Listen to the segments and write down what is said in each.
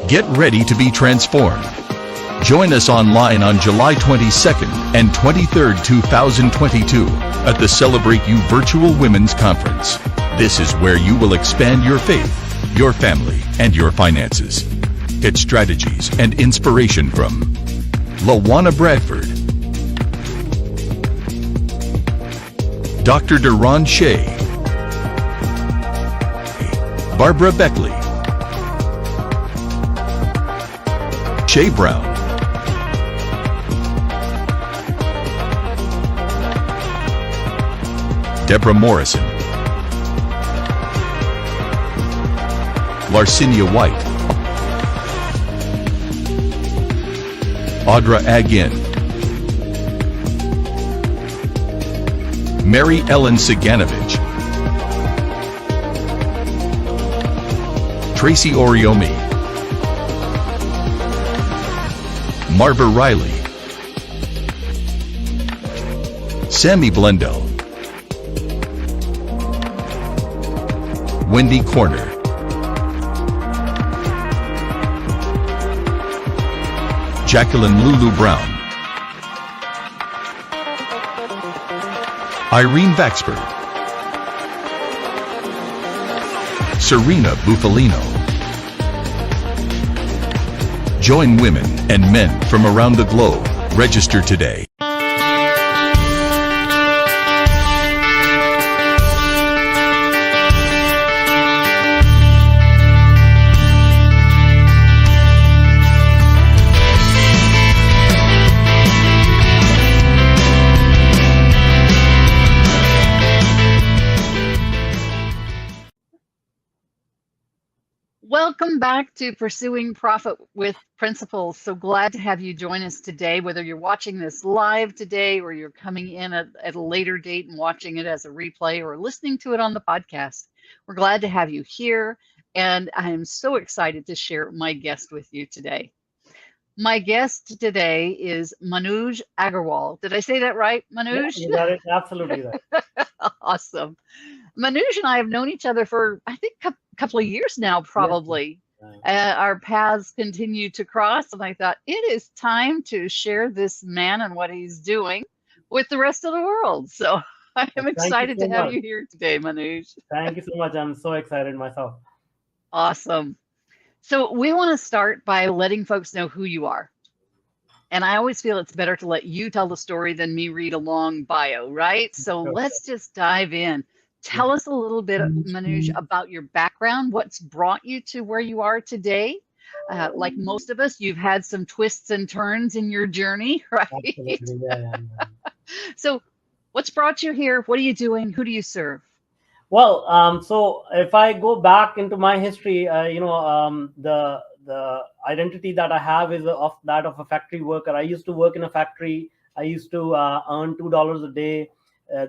Get ready to be transformed. Join us online on July 22nd and 23rd, 2022 at the Celebrate You Virtual Women's Conference. This is where you will expand your faith, your family, and your finances. Get strategies and inspiration from Lawana Bradford, Dr. Duran Shea, Barbara Beckley, Shay Brown, Deborah Morrison, Larcinia White, Audra Agin, Mary Ellen Siganovich, Tracy Oriomi, Marva Riley, Sammy Blendo, Wendy Corner, Jacqueline Lulu Brown, Irene Vaxford, Serena Bufalino. Join women and men from around the globe. Register today. Welcome back to Pursuing Profit with Principles. So glad to have you join us today, whether you're watching this live today or you're coming in at a later date and watching it as a replay or listening to it on the podcast. We're glad to have you here, and I am so excited to share my guest with you today. My guest today is Manoj Agarwal. Did I say that right, Manoj? Yeah, you got it absolutely right. Awesome. Manoj and I have known each other for, I think, a couple of years now, probably. Yeah. Our paths continue to cross, and I thought it is time to share this man and what he's doing with the rest of the world. So I am excited to have you here today, Manoj. Thank you so much. I'm so excited myself. Awesome. So we want to start by letting folks know who you are. And I always feel it's better to let you tell the story than me read a long bio, right? So let's just dive in. Tell us a little bit, Manoj, about your background. What's brought you to where you are today? Like most of us, you've had some twists and turns in your journey, right? Absolutely. Yeah. So what's brought you here? What are you doing? Who do you serve? Well, so if I go back into my history, the identity that I have is of that of a factory worker. I used to work in a factory. I used to earn $2 a day.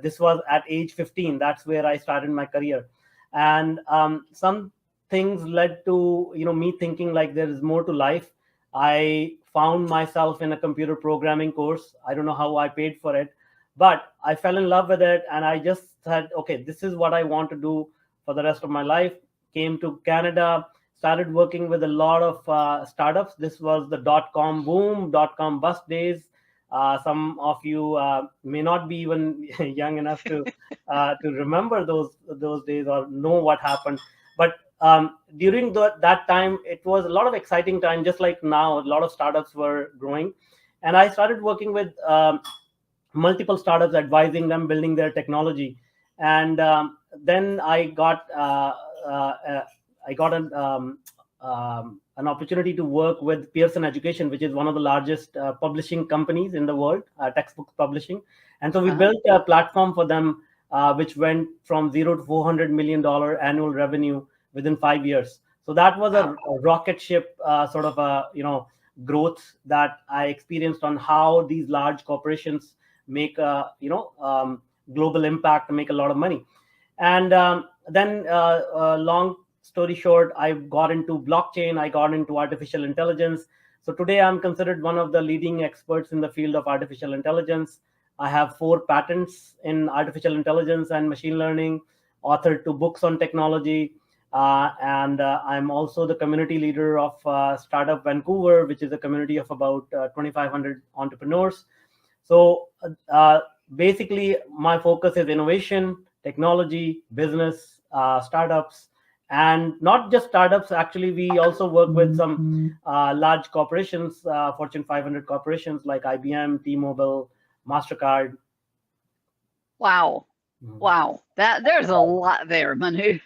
This was at age 15. That's where I started my career. And some things led to, me thinking like there is more to life. I found myself in a computer programming course. I don't know how I paid for it, but I fell in love with it. And I just said, okay, this is what I want to do for the rest of my life. Came to Canada, started working with a lot of startups. This was the dot-com boom, dot-com bust days. Some of you may not be even young enough to remember those days or know what happened. But during that time, it was a lot of exciting time. Just like now, a lot of startups were growing, and I started working with multiple startups, advising them, building their technology. And then I got an opportunity to work with Pearson Education, which is one of the largest publishing companies in the world, textbook publishing. And so we built a platform for them, which went from $0 to $400 million annual revenue within 5 years. So that was a rocket ship sort of growth that I experienced on how these large corporations make a global impact and make a lot of money. And then long story short, I got into blockchain, I got into artificial intelligence. So today I'm considered one of the leading experts in the field of artificial intelligence. I have 4 patents in artificial intelligence and machine learning, authored 2 books on technology. And I'm also the community leader of Startup Vancouver, which is a community of about 2,500 entrepreneurs. So basically, my focus is innovation, technology, business, startups, and not just startups. Actually, we also work with some large corporations, Fortune 500 corporations like IBM, T-Mobile, Mastercard. Wow. Mhm. Wow. There's a lot there, Manoj.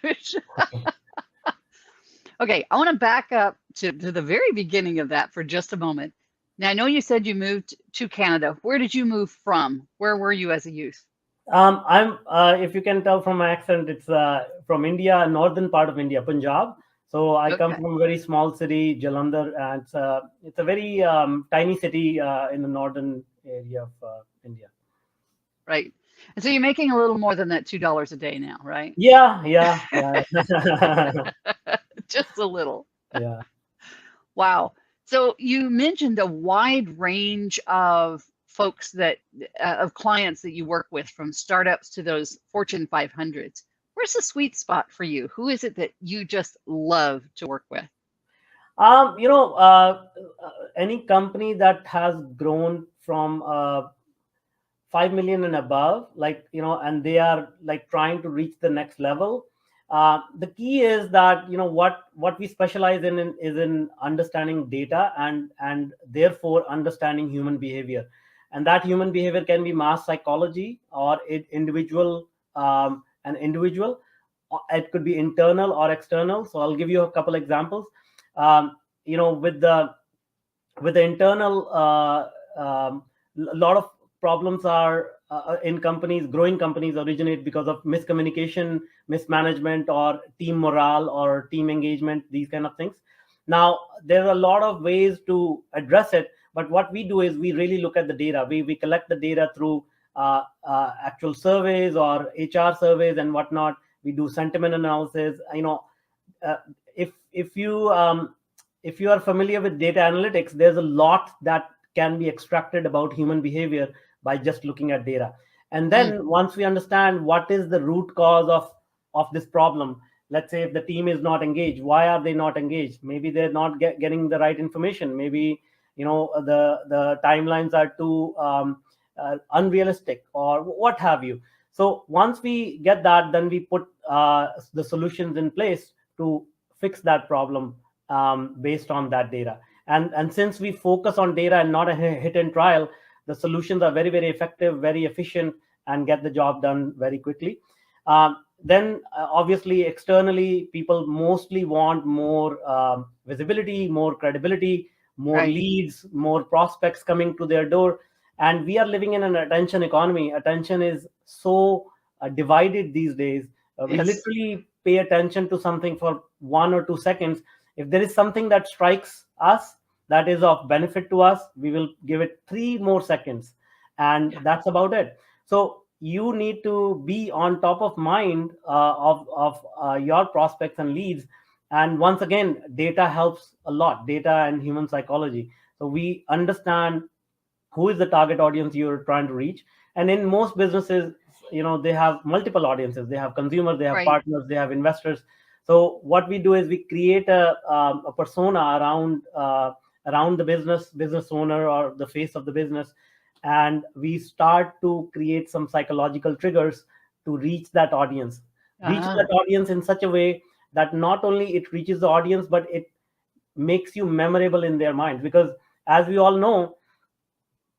Okay, I want to back up to the very beginning of that for just a moment. Now, I know you said you moved to Canada. Where did you move from? Where were you as a youth? I'm, if you can tell from my accent, it's from India, northern part of India, Punjab. So I come Okay, from a very small city, Jalandhar, and it's a very tiny city in the northern area of India. right. And so you're making a little more than that $2 a day now, right? Yeah, yeah, yeah, Just a little. yeah. Wow. So you mentioned a wide range of folks of clients that you work with, from startups to those Fortune 500s. Where's the sweet spot for you? Who is it that you just love to work with? You know, any company that has grown from 5 million and above, like, and they are like trying to reach the next level. The key is that, what we specialize is in understanding data, and therefore understanding human behavior. And that human behavior can be mass psychology, or individual, an individual. It could be internal or external. So I'll give you a couple examples. With the internal, a lot of problems are in companies. Growing companies originate because of miscommunication, mismanagement, or team morale, or team engagement, these kind of things. Now, there are a lot of ways to address it, but what we do is we really look at the data. We collect the data through actual surveys or HR surveys and whatnot. We do sentiment analysis. Uh, if you are familiar with data analytics, there's a lot that can be extracted about human behavior by just looking at data. And Mm, then once we understand what is the root cause of this problem, let's say if the team is not engaged, why are they not engaged? Maybe they're not getting the right information. Maybe the timelines are too unrealistic, or what have you. So once we get that, then we put the solutions in place to fix that problem based on that data. And since we focus on data and not a hit and trial, the solutions are very, very effective, very efficient, and get the job done very quickly. Then obviously externally, people mostly want more visibility, more credibility, more right. leads, more prospects coming to their door. And we are living in an attention economy. Attention is so divided these days. We It's literally pay attention to something for 1 or 2 seconds. If there is something that strikes us, that is of benefit to us, we will give it 3 more seconds, and that's about it. So you need to be on top of mind of your prospects and leads. And once again, data helps a lot, data and human psychology. So we understand who is the target audience you're trying to reach. And in most businesses, they have multiple audiences. They have consumers, they have right. partners, they have investors. So what we do is we create a persona around the business owner, or the face of the business, and we start to create some psychological triggers to reach Uh, that audience in such a way that not only it reaches the audience, but it makes you memorable in their minds. Because as we all know,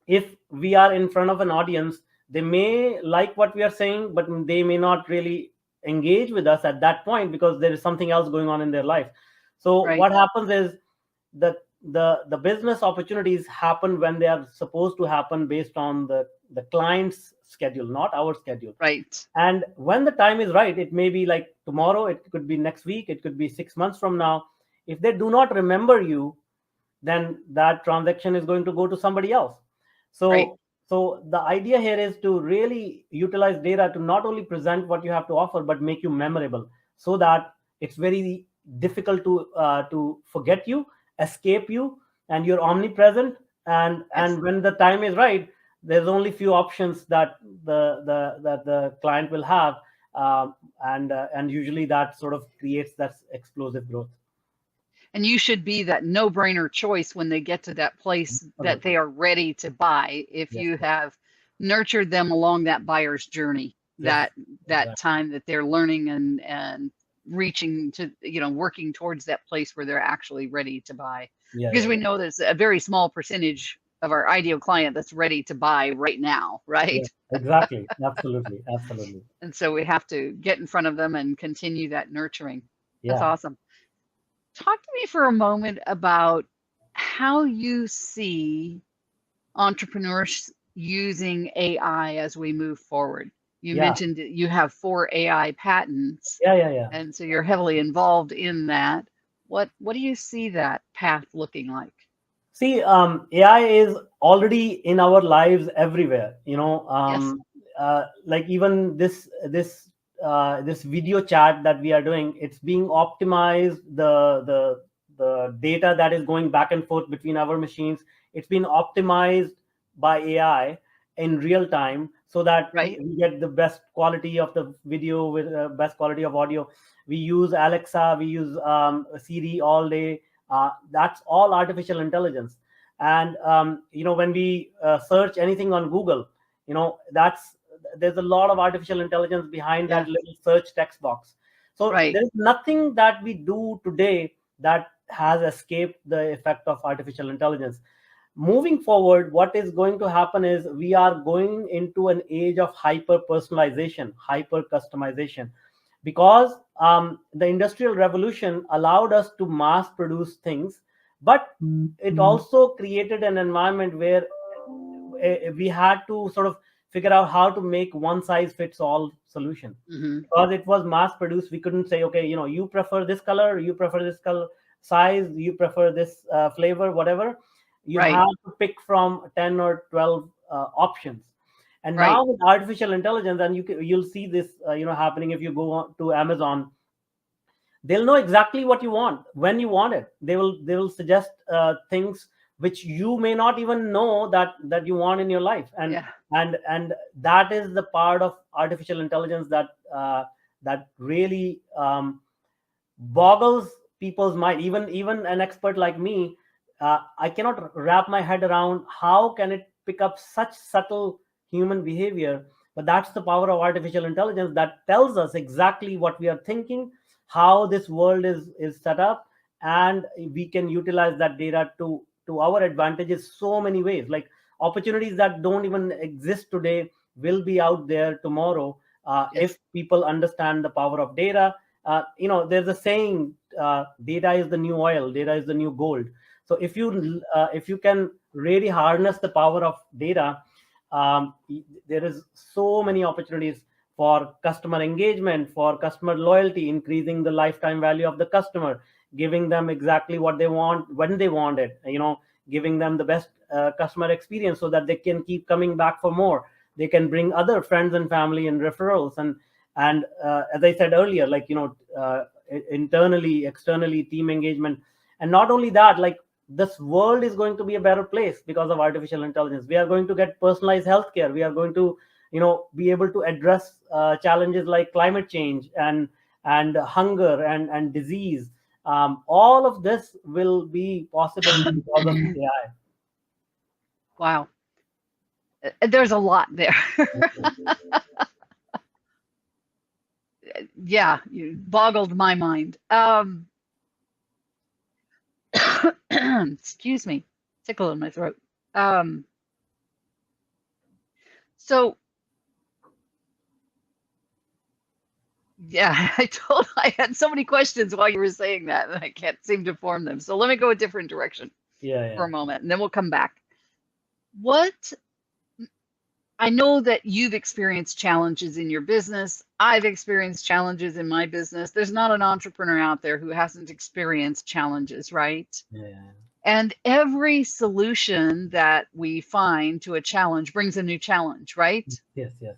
if we are in front of an audience, they may like what we are saying, but they may not really engage with us at that point, because there is something else going on in their life. So right. what happens is that the business opportunities happen when they are supposed to happen, based on the client's schedule, not our schedule. Right. And when the time is right, it may be like tomorrow, it could be next week, it could be 6 months from now. If they do not remember you, then that transaction is going to go to somebody else. Right. So the idea here is to really utilize data to not only present what you have to offer, but make you memorable, so that it's very difficult to forget you, escape you, and you're omnipresent. And Yes. when the time is right, there's only few options that the client will have, and usually that sort of creates that explosive growth. And you should be that no-brainer choice when they get to that place that they are ready to buy, if Yes, you yes. have nurtured them along that buyer's journey, Yes, that exactly. time that they're learning and reaching to, working towards that place where they're actually ready to buy. Yeah, Because yeah, we yeah. know there's a very small percentage of our ideal client that's ready to buy right now, Yeah, right? exactly. Absolutely. Absolutely. And so we have to get in front of them and continue that nurturing. That's Yeah. awesome. Talk to me for a moment about how you see entrepreneurs using AI as we move forward. You Yeah. mentioned that you have 4 AI patents, Yeah, yeah, yeah. and so you're heavily involved in that. What do you see that path looking like? See, AI is already in our lives everywhere. Yes, Like even this video chat that we are doing, it's being optimized. The data that is going back and forth between our machines, it's been optimized by AI in real time, so that right, we get the best quality of the video with best quality of audio. We use Alexa, we use Siri all day. That's all artificial intelligence. And when we search anything on Google, that's there's a lot of artificial intelligence behind that yeah, little search text box. So right, there's nothing that we do today that has escaped the effect of artificial intelligence. Moving forward, what is going to happen is we are going into an age of hyper personalization, hyper customization, because the industrial revolution allowed us to mass produce things, but it also created an environment where we had to sort of figure out how to make one size fits all solution. hmm, Because it was mass produced, we couldn't say, okay, you prefer this color, you prefer this color size, you prefer this flavor, whatever. You right, have to pick from 10 or 12 options. And right, now with artificial intelligence, and you'll see this happening if you go to Amazon. They'll know exactly what you want when you want it. They will suggest things which you may not even know that you want in your life. and yeah, and and that is the part of artificial intelligence that really boggles people's mind. Even an expert like me, I cannot wrap my head around how can it pick up such subtle human behavior. But that's the power of artificial intelligence, that tells us exactly what we are thinking, how this world is set up, and we can utilize that data to our advantages so many ways. Like opportunities that don't even exist today will be out there tomorrow, yes, if people understand the power of data. There's a saying, data is the new oil, data is the new gold. So if you can really harness the power of data, there is so many opportunities for customer engagement, for customer loyalty, increasing the lifetime value of the customer, giving them exactly what they want when they want it, giving them the best customer experience so that they can keep coming back for more. They can bring other friends and family and referrals. And as I said earlier, like internally, externally, team engagement. And not only that, like this world is going to be a better place because of artificial intelligence. We are going to get personalized healthcare. We are going to be able to address challenges like climate change and hunger and disease. All of this will be possible because of AI. wow. There's a lot there. Yeah, you boggled my mind. Excuse me, tickle in my throat. Um, so yeah, I had so many questions while you were saying that, and I can't seem to form them. So let me go a different direction Yeah, for yeah. a moment, and then we'll come back. What I know that you've experienced challenges in your business. I've experienced challenges in my business. There's not an entrepreneur out there who hasn't experienced challenges, right? Yeah, And every solution that we find to a challenge brings a new challenge, right? yes, yes.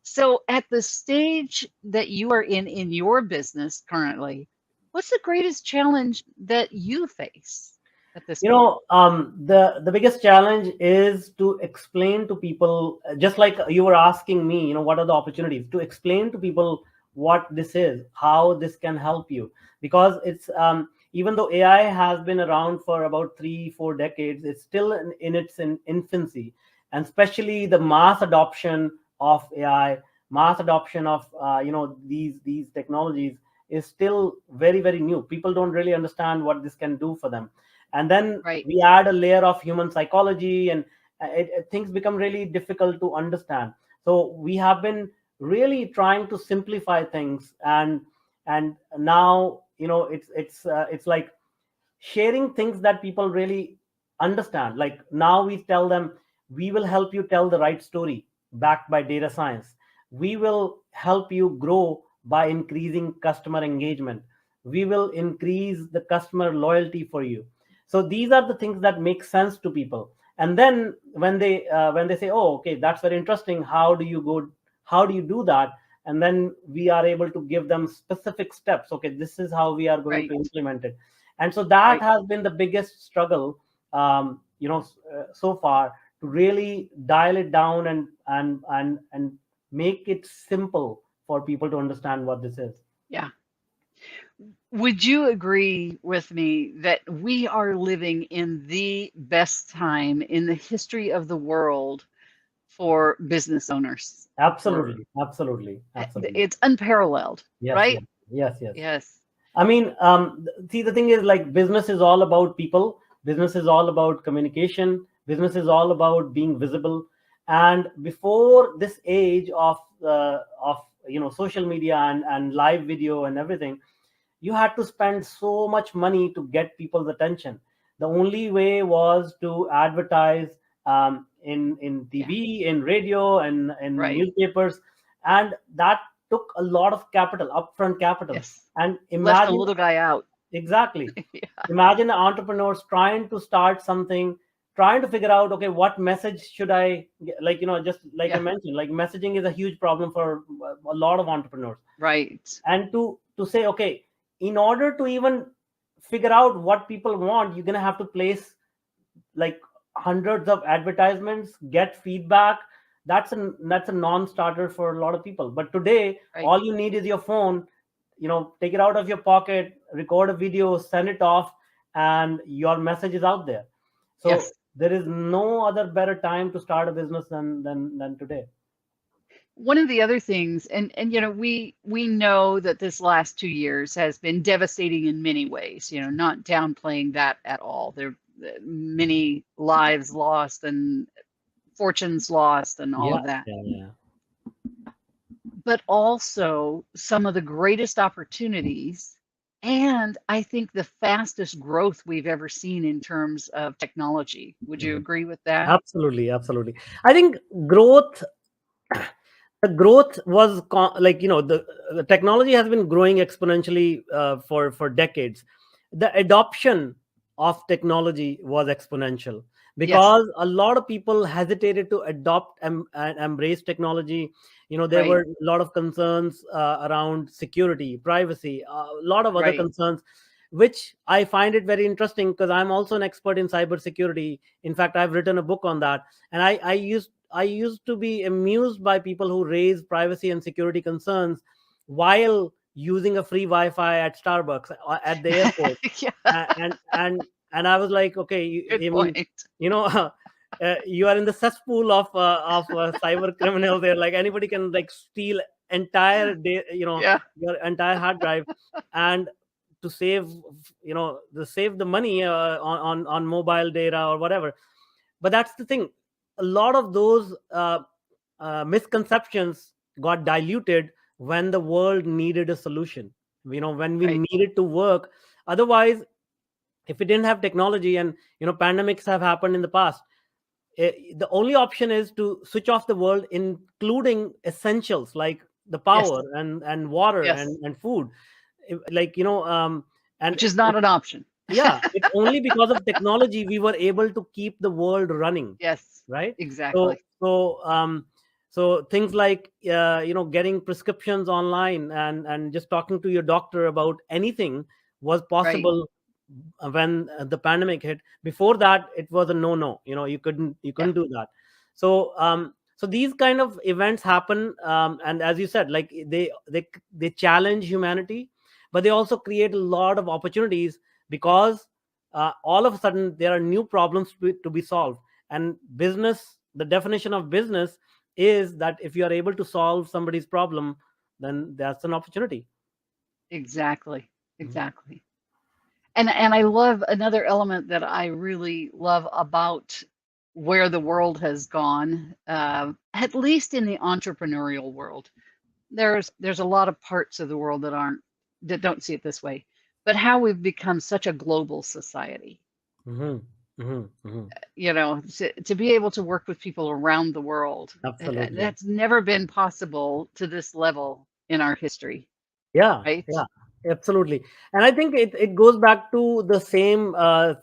So at the stage that you are in your business currently, what's the greatest challenge that you face? at this You point? know, the biggest challenge is to explain to people, just like you were asking me, what are the opportunities, to explain to people what this is, how this can help you. Because it's even though AI has been around for about 3 4 decades, it's still in its infancy. And especially the mass adoption of AI, mass adoption of these technologies is still very, very new. People don't really understand what this can do for them. And then Right. we add a layer of human psychology, and things become really difficult to understand. So we have been really trying to simplify things. And now, it's like sharing things that people really understand. Like now we tell them, we will help you tell the right story backed by data science. We will help you grow by increasing customer engagement. We will increase the customer loyalty for you. So these are the things that make sense to people. And then when they say, oh, okay, that's very interesting, how do you do that? And then we are able to give them specific steps. Okay, this is how we are going Right. to implement it. And so that Right. has been the biggest struggle, so far, to really dial it down and make it simple for people to understand what this is. Yeah. Would you agree with me that we are living in the best time in the history of the world for business owners? For Absolutely, absolutely, absolutely. it's unparalleled, Yes, right? yes, yes, yes. Yes. I mean, see, the thing is, like, business is all about people. Business is all about communication. Business is all about being visible. And before this age of social media and live video and everything, you had to spend so much money to get people's attention. The only way was to advertise, in Yeah. TV, in radio, and in Right. newspapers, and that took a lot of capital, upfront capital. Yes. And Left the imagine, little guy out. exactly, Yeah. imagine entrepreneurs trying to start something, trying to figure out, okay, what message should I get? Like, just like I Yeah. mentioned, like, messaging is a huge problem for a lot of entrepreneurs. Right. And to say, okay, in order to even figure out what people want, you're going to have to place like hundreds of advertisements, get feedback. That's a non-starter for a lot of people. But today, Right. all you need is your phone. Take it out of your pocket, record a video, send it off, and your message is out there. So Yes. there is no other better time to start a business than today. One of the other things, and we know that this last 2 years has been devastating in many ways. Not downplaying that at all. There many lives lost and fortunes lost and all Yeah, of that. yeah, yeah. But also some of the greatest opportunities, and I think the fastest growth we've ever seen in terms of technology. Would you Mhm. agree with that? Absolutely, absolutely. I think the growth was like, the technology has been growing exponentially for decades. The adoption of technology was exponential Yes. because a lot of people hesitated to adopt and embrace technology. There Right. were a lot of concerns around security, privacy, a lot of other Right. concerns, which I find it very interesting because I'm also an expert in cybersecurity. In fact, I've written a book on that. And I used to be amused by people who raise privacy and security concerns while using a free Wi-Fi at Starbucks, at the airport. Yeah. And I was like, okay, Good I mean, point. you know, you are in the cesspool of cyber criminals there. Like anybody can like steal entire day, Yeah. your entire hard drive, and to save, the money on mobile data or whatever. But that's the thing. A lot of those misconceptions got diluted when the world needed a solution. When we Right. needed to work. Otherwise, if we didn't have technology, and pandemics have happened in the past, the only option is to switch off the world, including essentials like the Yes. power and water Yes. and food. Like, and Which is not an option. yeah, it's only because of technology we were able to keep the world running, Yes. right? so Exactly. so um so things like, getting prescriptions online and just talking to your doctor about anything was Right. possible when the pandemic hit. Before that, it was a no. You couldn't Yeah, do that. So these kind of events happen, and as you said, like they challenge humanity, but they also create a lot of opportunities, because all of a sudden there are new problems to be solved. And business, the definition of business is that if you are able to solve somebody's problem, then that's an opportunity. exactly. Mhm. Exactly. And I love another element that I really love about where the world has gone, at least in the entrepreneurial world. There's a lot of parts of the world that don't see it this way, but how we've become such a global society. Mhm. Mhm. Mhm. To be able to work with people around the world, Absolutely. that's never been possible to this level in our history, Yeah, right? yeah, absolutely. And I think it goes back to the same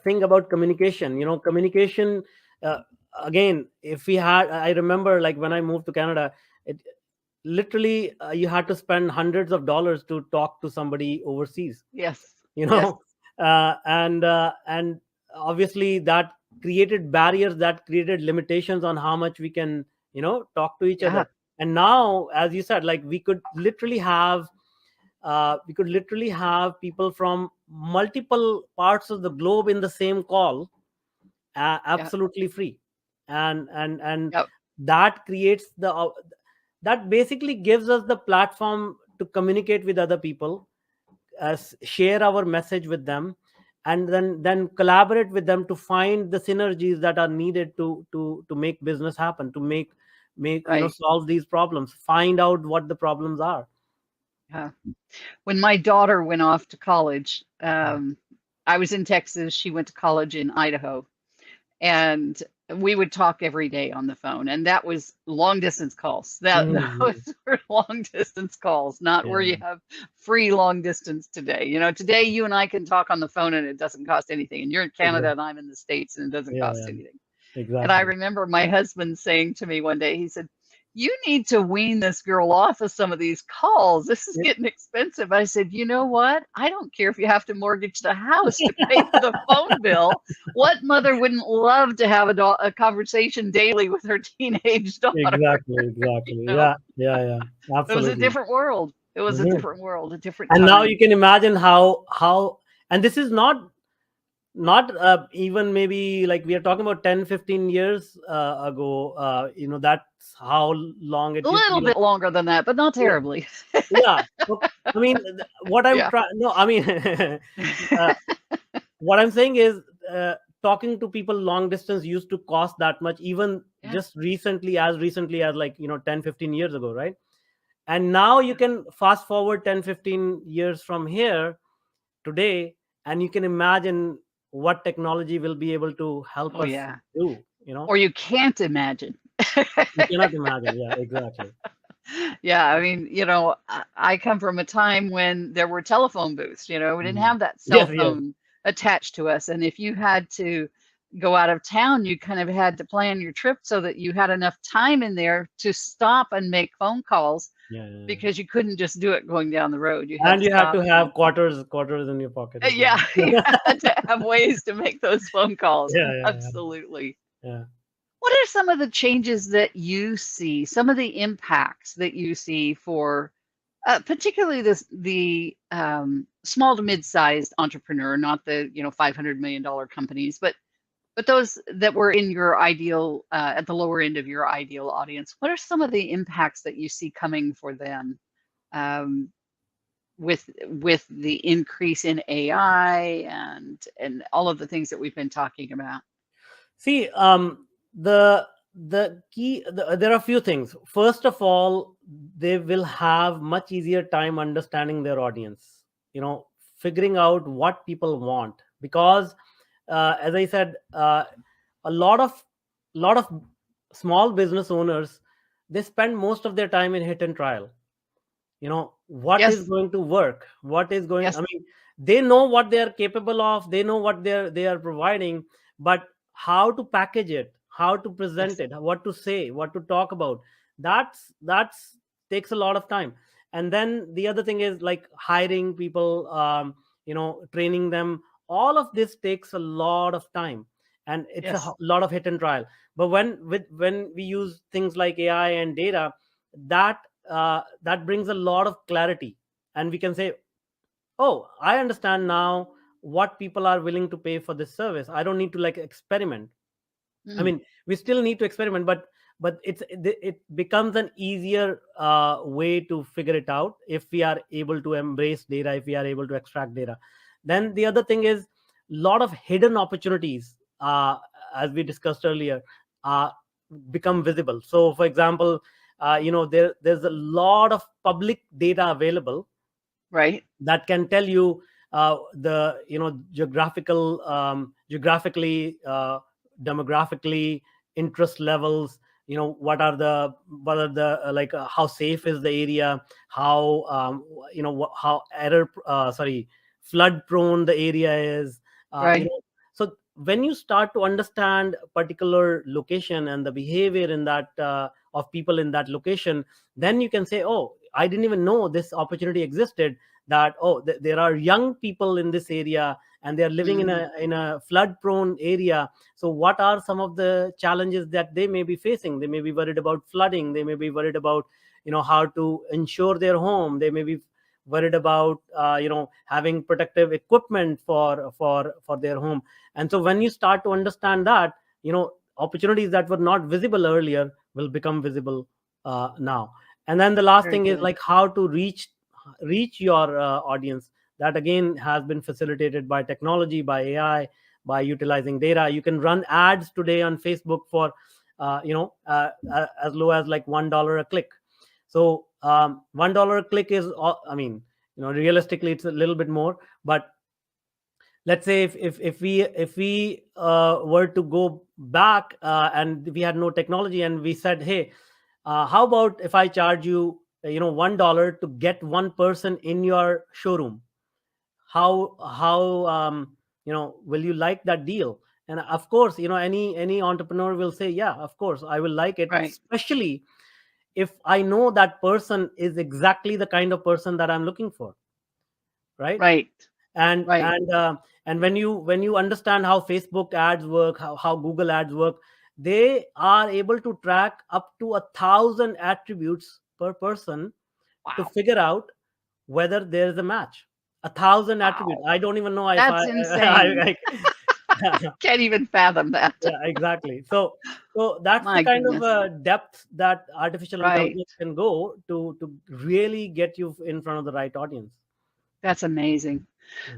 thing about communication. Communication, uh, again, if we had, I remember, like when I moved to Canada, it literally, you had to spend hundreds of dollars to talk to somebody overseas, Yes, you yes, know, and obviously that created barriers, that created limitations on how much we can, talk to each yeah, other. And now, as you said, like we could literally have people from multiple parts of the globe in the same call, yeah, absolutely free. And yep, that creates that basically gives us the platform to communicate with other people, share our message with them, and then collaborate with them to find the synergies that are needed to make business happen, to make right. solve these problems, find out what the problems are. Yeah. When my daughter went off to college, I was in Texas. She went to college in Idaho, and we would talk every day on the phone, and that was long distance calls. That Mhm. was for long distance calls, not where you Yeah. have free long distance today. Today you and I can talk on the phone and it doesn't cost anything, and you're in Canada Exactly. and I'm in the States and it doesn't Yeah, cost yeah, anything. And I exactly. remember my husband saying to me one day, he said, "You need to wean this girl off of some of these calls. This is Yeah. getting expensive." I said, "You know what? I don't care if you have to mortgage the house to pay for the phone bill. What mother wouldn't love to have a conversation daily with her teenage daughter?" Exactly, You exactly. know, Yeah, yeah, yeah. it was a Absolutely. different world. It was a Mhm. different world, a different And now you time. can imagine how and this is not even, maybe like we are talking about 10, 15 years ago. That's how long A it used to little be. Like, bit longer than that, but not yeah, terribly. yeah. So, I mean, what I'm Yeah. trying, no, I mean, uh, what I'm saying is, uh, talking to people long distance used to cost that much, even Yeah. just recently as like 10, 15 years ago, right? And now you can fast forward 10, 15 years from here today, and you can imagine what technology will be able to help Oh, us yeah. do. Or you can't imagine. You cannot imagine. Yeah, exactly. Yeah, I mean, I come from a time when there were telephone booths, we didn't Mhm. have that cell Yes, yes. phone attached to us. And if you had to go out of town, you kind of had to plan your trip so that you had enough time in there to stop and make phone calls Yeah, yeah, yeah. because you couldn't just do it going down the road. You had And to you have stop to and have quarters in your pocket as well. yeah, you had to have ways to make those phone calls. Yeah, yeah, yeah, Absolutely. yeah. What are some of the changes that you see, some of the impacts that you see for particularly the small to mid-sized entrepreneur, not the $500 million companies, but those that were in your ideal at the lower end of your ideal audience? What are some of the impacts that you see coming for them um, with the increase in AI and all of the things that we've been talking about? See, the key, there are a few things. First of all, they will have much easier time understanding their audience, you know, figuring out what people want. Because, as I said, a lot of small business owners, they spend most of their time in hit and trial. What is Yes, going to work, what is going, yes, I mean, they know what they are capable of, they know what they are providing, but how to package it, how to present yes. it, what to say, what to talk about, that's takes a lot of time. And then the other thing is like hiring people, training them All of this takes a lot of time, and it's Yes. lot of hit and trial. But when we use things like AI and data, that that brings a lot of clarity, and we can say, oh, I understand now what people are willing to pay for this service. I don't need to like experiment. I Mm, mean, we still need to experiment, but it becomes an easier way to figure it out if we are able to embrace data, if we are able to extract data. Then the other thing is, lot of hidden opportunities, as we discussed earlier, uh, become visible. So, for example, there's a lot of public data available right. that can tell you the geographically, demographically, interest levels, what are the like how safe is the area, how how error sorry flood prone the area is, uh, you Right. know so when you start to understand a particular location and the behavior in that of people in that location, then you can say, oh, I didn't even know this opportunity existed, that, oh, there are young people in this area and they are living in Mm, a flood prone area. So what are some of the challenges that they may be facing? They may be worried about flooding, they may be worried about how to insure their home, they may be worried about having protective equipment for their home. And so when you start to understand that, opportunities that were not visible earlier will become visible now. And then the last very thing is good. like how to reach your audience. That again has been facilitated by technology, by AI, by utilizing data. You can run ads today on Facebook for as low as like $1 a click. So $1 a click is, I mean, realistically it's a little bit more, but let's say if we were to go back and we had no technology, and we said, hey, how about if I charge you $1 to get one person in your showroom? How will you like that deal? And of course, any entrepreneur will say, yeah, of course I will like it, Right. especially if I know that person is exactly the kind of person that I'm looking for, right? Right. and Right. and uh, and when you understand how Facebook ads work, how Google ads work, they are able to track up to 1,000 attributes per person to Wow. figure out whether there is a match. 1,000 attributes. Wow. I don't even know if That's insane. Can't even fathom that. yeah, exactly. So that's the My kind of goodness. depth that artificial Right. intelligence can go to really get you in front of the right audience. That's amazing.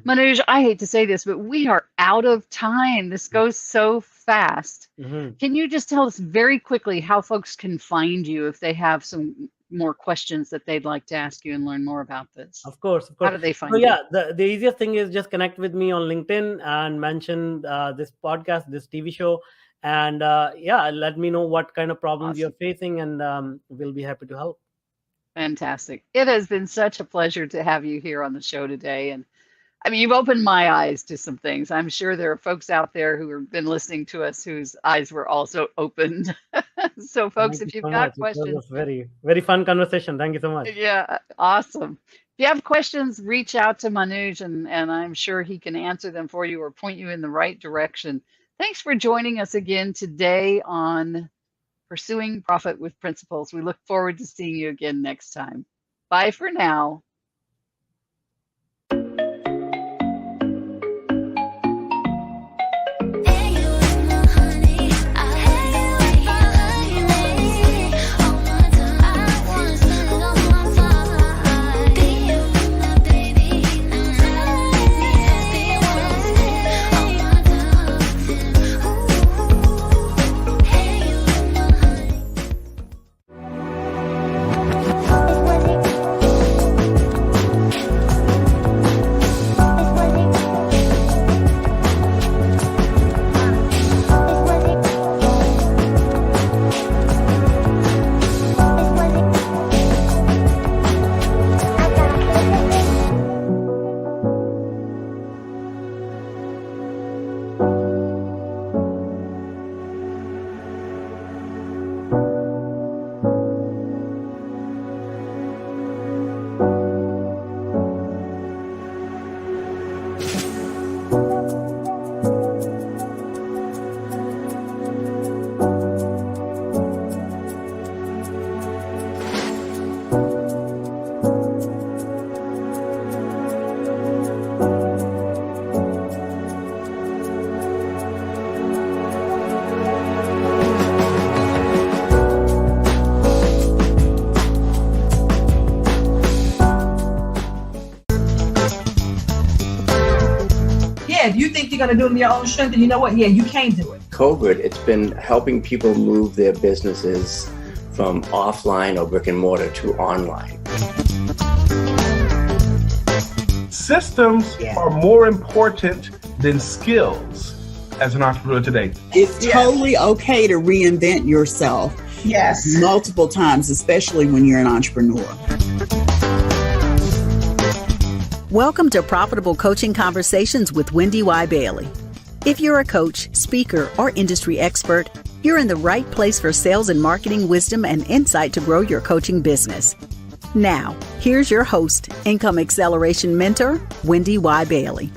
Manoj, I hate to say this, but we are out of time. This goes so fast. Mhm. Can you just tell us very quickly how folks can find you if they have some more questions that they'd like to ask you and learn more about this? Of course, of How course. do they So find you? yeah, the easiest thing is just connect with me on LinkedIn and mention this podcast, this TV show, and yeah, let me know what kind of problems you're Awesome. facing, and we'll be happy to help. Fantastic. It has been such a pleasure to have you here on the show today. And I mean, you've opened my eyes to some things. I'm sure there are folks out there who have been listening to us whose eyes were also opened. So, folks, Thank you if you've so much. got It was questions, a very, very fun conversation. Thank you so much. yeah, awesome. If you have questions, reach out to Manoj, and I'm sure he can answer them for you or point you in the right direction. Thanks for joining us again today on Pursuing Profit with Principles. We look forward to seeing you again next time. Bye for now. yeah, if you think you're going to do it in your own strength, then you know what? Yeah, you can do it. COVID, it's been helping people move their businesses from offline or brick and mortar to online. Systems are more important than skills as an entrepreneur today. It's totally okay to reinvent yourself. Yes. Multiple times, especially when you're an entrepreneur. Welcome to Profitable Coaching Conversations with WendyY Bailey. If you're a coach, speaker, or industry expert, you're in the right place for sales and marketing wisdom and insight to grow your coaching business. Now, here's your host, Income Acceleration Mentor, WendyY Bailey.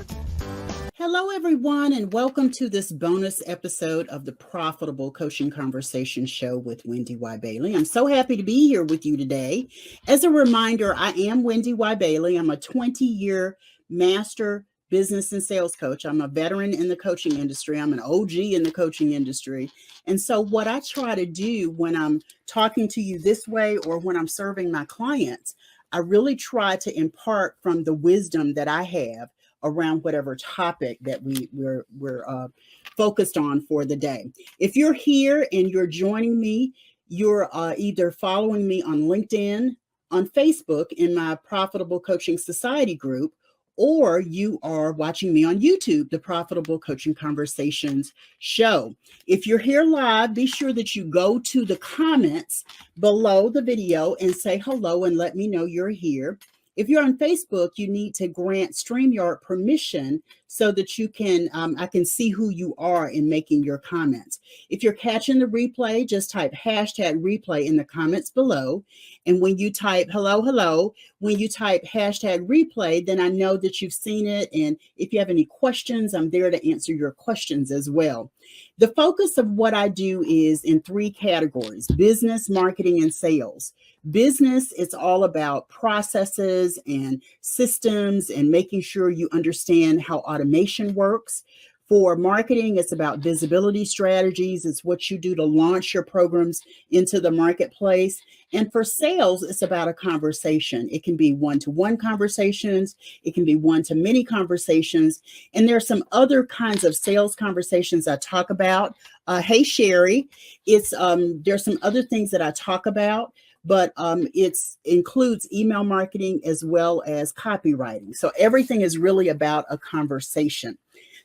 Hello, everyone, and welcome to this bonus episode of the Profitable Coaching Conversation Show with WendyY Bailey. I'm so happy to be here with you today. As a reminder, I am WendyY Bailey. I'm a 20-year master business and sales coach. I'm a veteran in the coaching industry. I'm an OG in the coaching industry. And so what I try to do when I'm talking to you this way or when I'm serving my clients, I really try to impart from the wisdom that I have around whatever topic that we're focused on for the day. If you're here and you're joining me, you're either following me on LinkedIn, on Facebook in my Profitable Coaching Society group, or you are watching me on YouTube, the Profitable Coaching Conversations show. If you're here live, be sure that you go to the comments below the video and say hello and let me know you're here. If you're on Facebook, you need to grant StreamYard permission so that you can, I can see who you are in making your comments. If you're catching the replay, just type hashtag replay in the comments below. And when you type hello, when you type hashtag replay, then I know that you've seen it. And if you have any questions, I'm there to answer your questions as well. The focus of what I do is in three categories: business, marketing, and sales. Business, it's all about processes and systems and making sure you understand how automation works. For marketing, it's about visibility strategies. It's what you do to launch your programs into the marketplace. And for sales, it's about a conversation. It can be one-to-one conversations. It can be one-to-many conversations. And there are some other kinds of sales conversations I talk about. Hey, Sherry, there's some other things that I talk about, but it includes email marketing as well as copywriting. So everything is really about a conversation.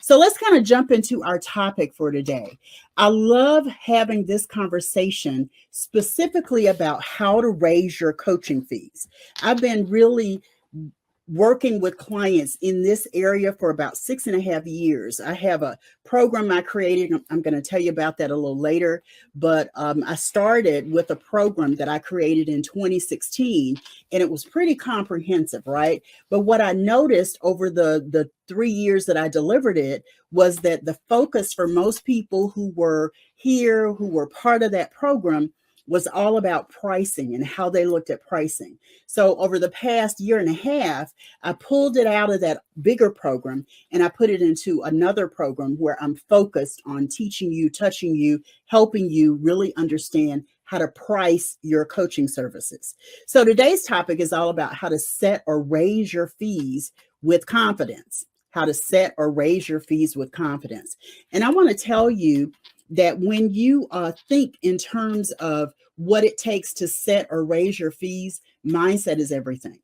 So let's kind of jump into our topic for today. I love having this conversation specifically about how to raise your coaching fees. I've been really working with clients in this area for about 6.5 years. I have a program I created. I'm going to tell you about that a little later, but I started with a program that I created in 2016, and it was pretty comprehensive, right? But what I noticed over the 3 years that I delivered it was that the focus for most people who were here, who were part of that program, was all about pricing and how they looked at pricing. So over the past 1.5 years, I pulled it out of that bigger program and I put it into another program where I'm focused on teaching you, touching you, helping you really understand how to price your coaching services. So today's topic is all about how to set or raise your fees with confidence. How to set or raise your fees with confidence. And I want to tell you that when you think in terms of what it takes to set or raise your fees, mindset is everything.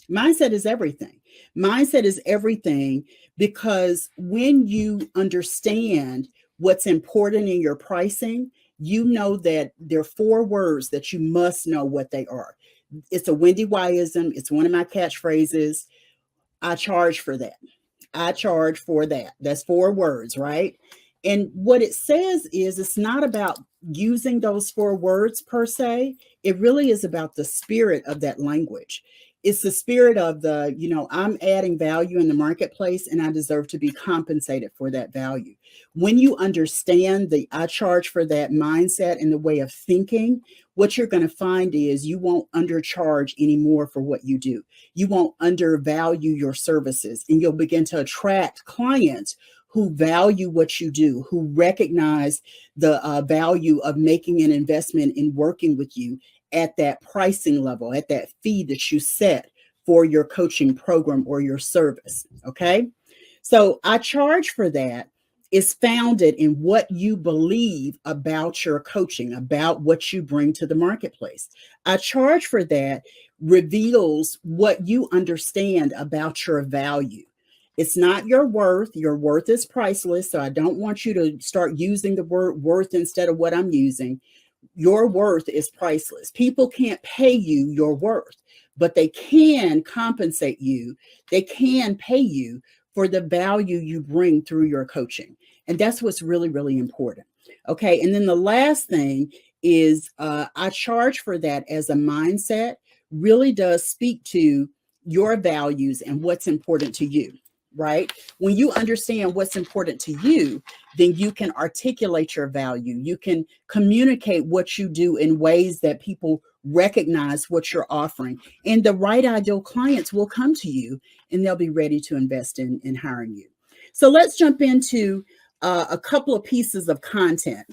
Mindset is everything. Mindset is everything, because when you understand what's important in your pricing, you know that there are 4 words that you must know what they are. It's a WendyYism. It's one of my catchphrases. I charge for that. I charge for that. That's 4 words, right? And what it says is it's not about using those 4 words per se. It really is about the spirit of that language. It's the spirit of I'm adding value in the marketplace and I deserve to be compensated for that value. When you understand the I charge for that mindset and the way of thinking, what you're going to find is you won't undercharge anymore for what you do. You won't undervalue your services, and you'll begin to attract clients who value what you do, who recognize the value of making an investment in working with you at that pricing level, at that fee that you set for your coaching program or your service. Okay. So I charge for that is founded in what you believe about your coaching, about what you bring to the marketplace. I charge for that reveals what you understand about your value. It's not your worth. Your worth is priceless. So I don't want you to start using the word worth instead of what I'm using. Your worth is priceless. People can't pay you your worth, but they can compensate you. They can pay you for the value you bring through your coaching. And that's what's really, really important. Okay. And then the last thing is I charge for that as a mindset, really does speak to your values and what's important to you, right? When you understand what's important to you, then you can articulate your value. You can communicate what you do in ways that people recognize what you're offering. And the right ideal clients will come to you and they'll be ready to invest in hiring you. So let's jump into a couple of pieces of content.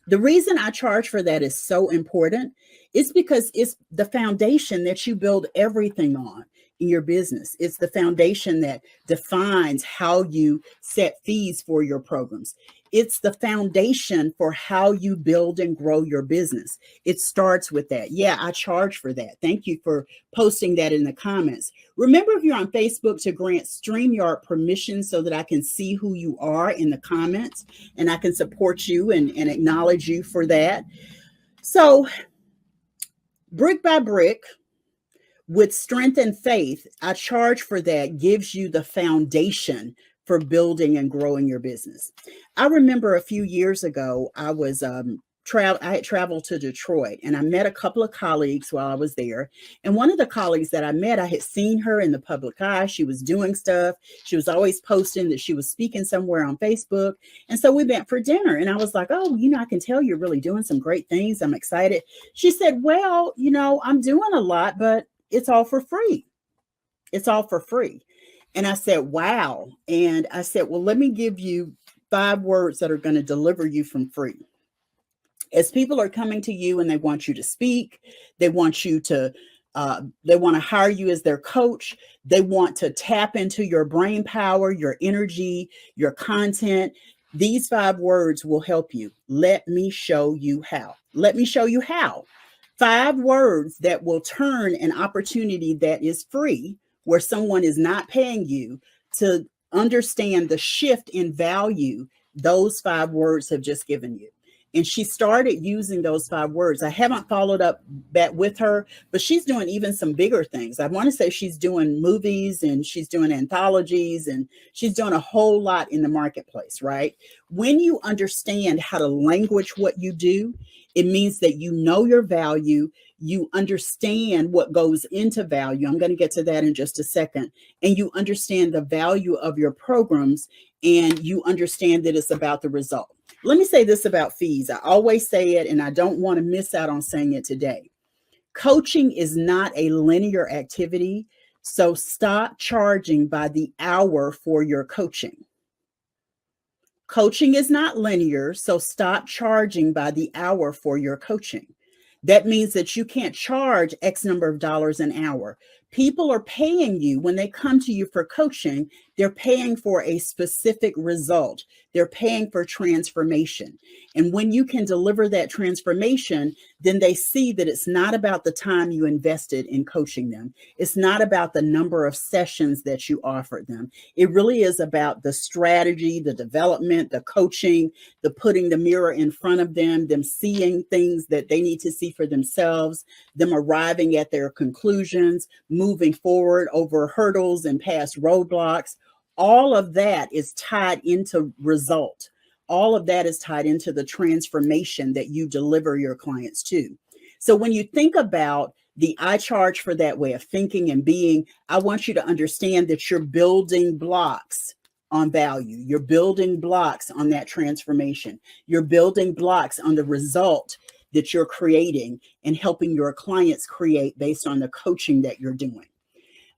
The reason I charge for that is so important is because it's the foundation that you build everything on in your business. It's the foundation that defines how you set fees for your programs. It's the foundation for how you build and grow your business. It starts with that. Yeah, I charge for that. Thank you for posting that in the comments. Remember, if you're on Facebook, to grant StreamYard permission so that I can see who you are in the comments and I can support you and acknowledge you for that. So, brick by brick, with strength and faith, I charge for that gives you the foundation for building and growing your business. I remember a few years ago, I was I had traveled to Detroit and I met a couple of colleagues while I was there. And one of the colleagues that I met, I had seen her in the public eye. She was doing stuff. She was always posting that she was speaking somewhere on Facebook. And so we went for dinner and I was like, oh, I can tell you're really doing some great things. I'm excited. She said, well, I'm doing a lot, but it's all for free. It's all for free. And I said, wow. And I said, well, let me give you 5 words that are going to deliver you from free. As people are coming to you and they want you to speak, they want to hire you as their coach. They want to tap into your brain power, your energy, your content. These 5 words will help you. Let me show you how. Let me show you how. 5 words that will turn an opportunity that is free, where someone is not paying you, to understand the shift in value those 5 words have just given you. And she started using those 5 words. I haven't followed up that with her, but she's doing even some bigger things. I want to say she's doing movies and she's doing anthologies and she's doing a whole lot in the marketplace, right? When you understand how to language what you do, it means that you know your value, you understand what goes into value. I'm going to get to that in just a second. And you understand the value of your programs and you understand that it's about the result. Let me say this about fees. I always say it and I don't want to miss out on saying it today. Coaching is not a linear activity, so stop charging by the hour for your coaching. Coaching is not linear, so stop charging by the hour for your coaching. That means that you can't charge X number of dollars an hour. People are paying you when they come to you for coaching. They're paying for a specific result. They're paying for transformation. And when you can deliver that transformation, then they see that it's not about the time you invested in coaching them. It's not about the number of sessions that you offered them. It really is about the strategy, the development, the coaching, the putting the mirror in front of them seeing things that they need to see for themselves, them arriving at their conclusions, moving forward over hurdles and past roadblocks. All of that is tied into result. All of that is tied into the transformation that you deliver your clients to. So when you think about the I charge for that way of thinking and being, I want you to understand that you're building blocks on value. You're building blocks on that transformation. You're building blocks on the result that you're creating and helping your clients create based on the coaching that you're doing.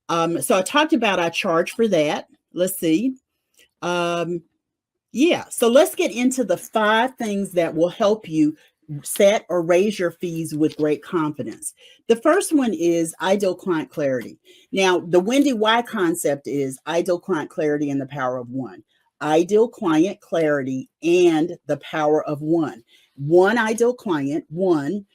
So I talked about I charge for that. Let's see. So let's get into the 5 things that will help you set or raise your fees with great confidence. The first one is ideal client clarity. Now, the WendyY concept is ideal client clarity and the power of one. Ideal client clarity and the power of one. One ideal client, one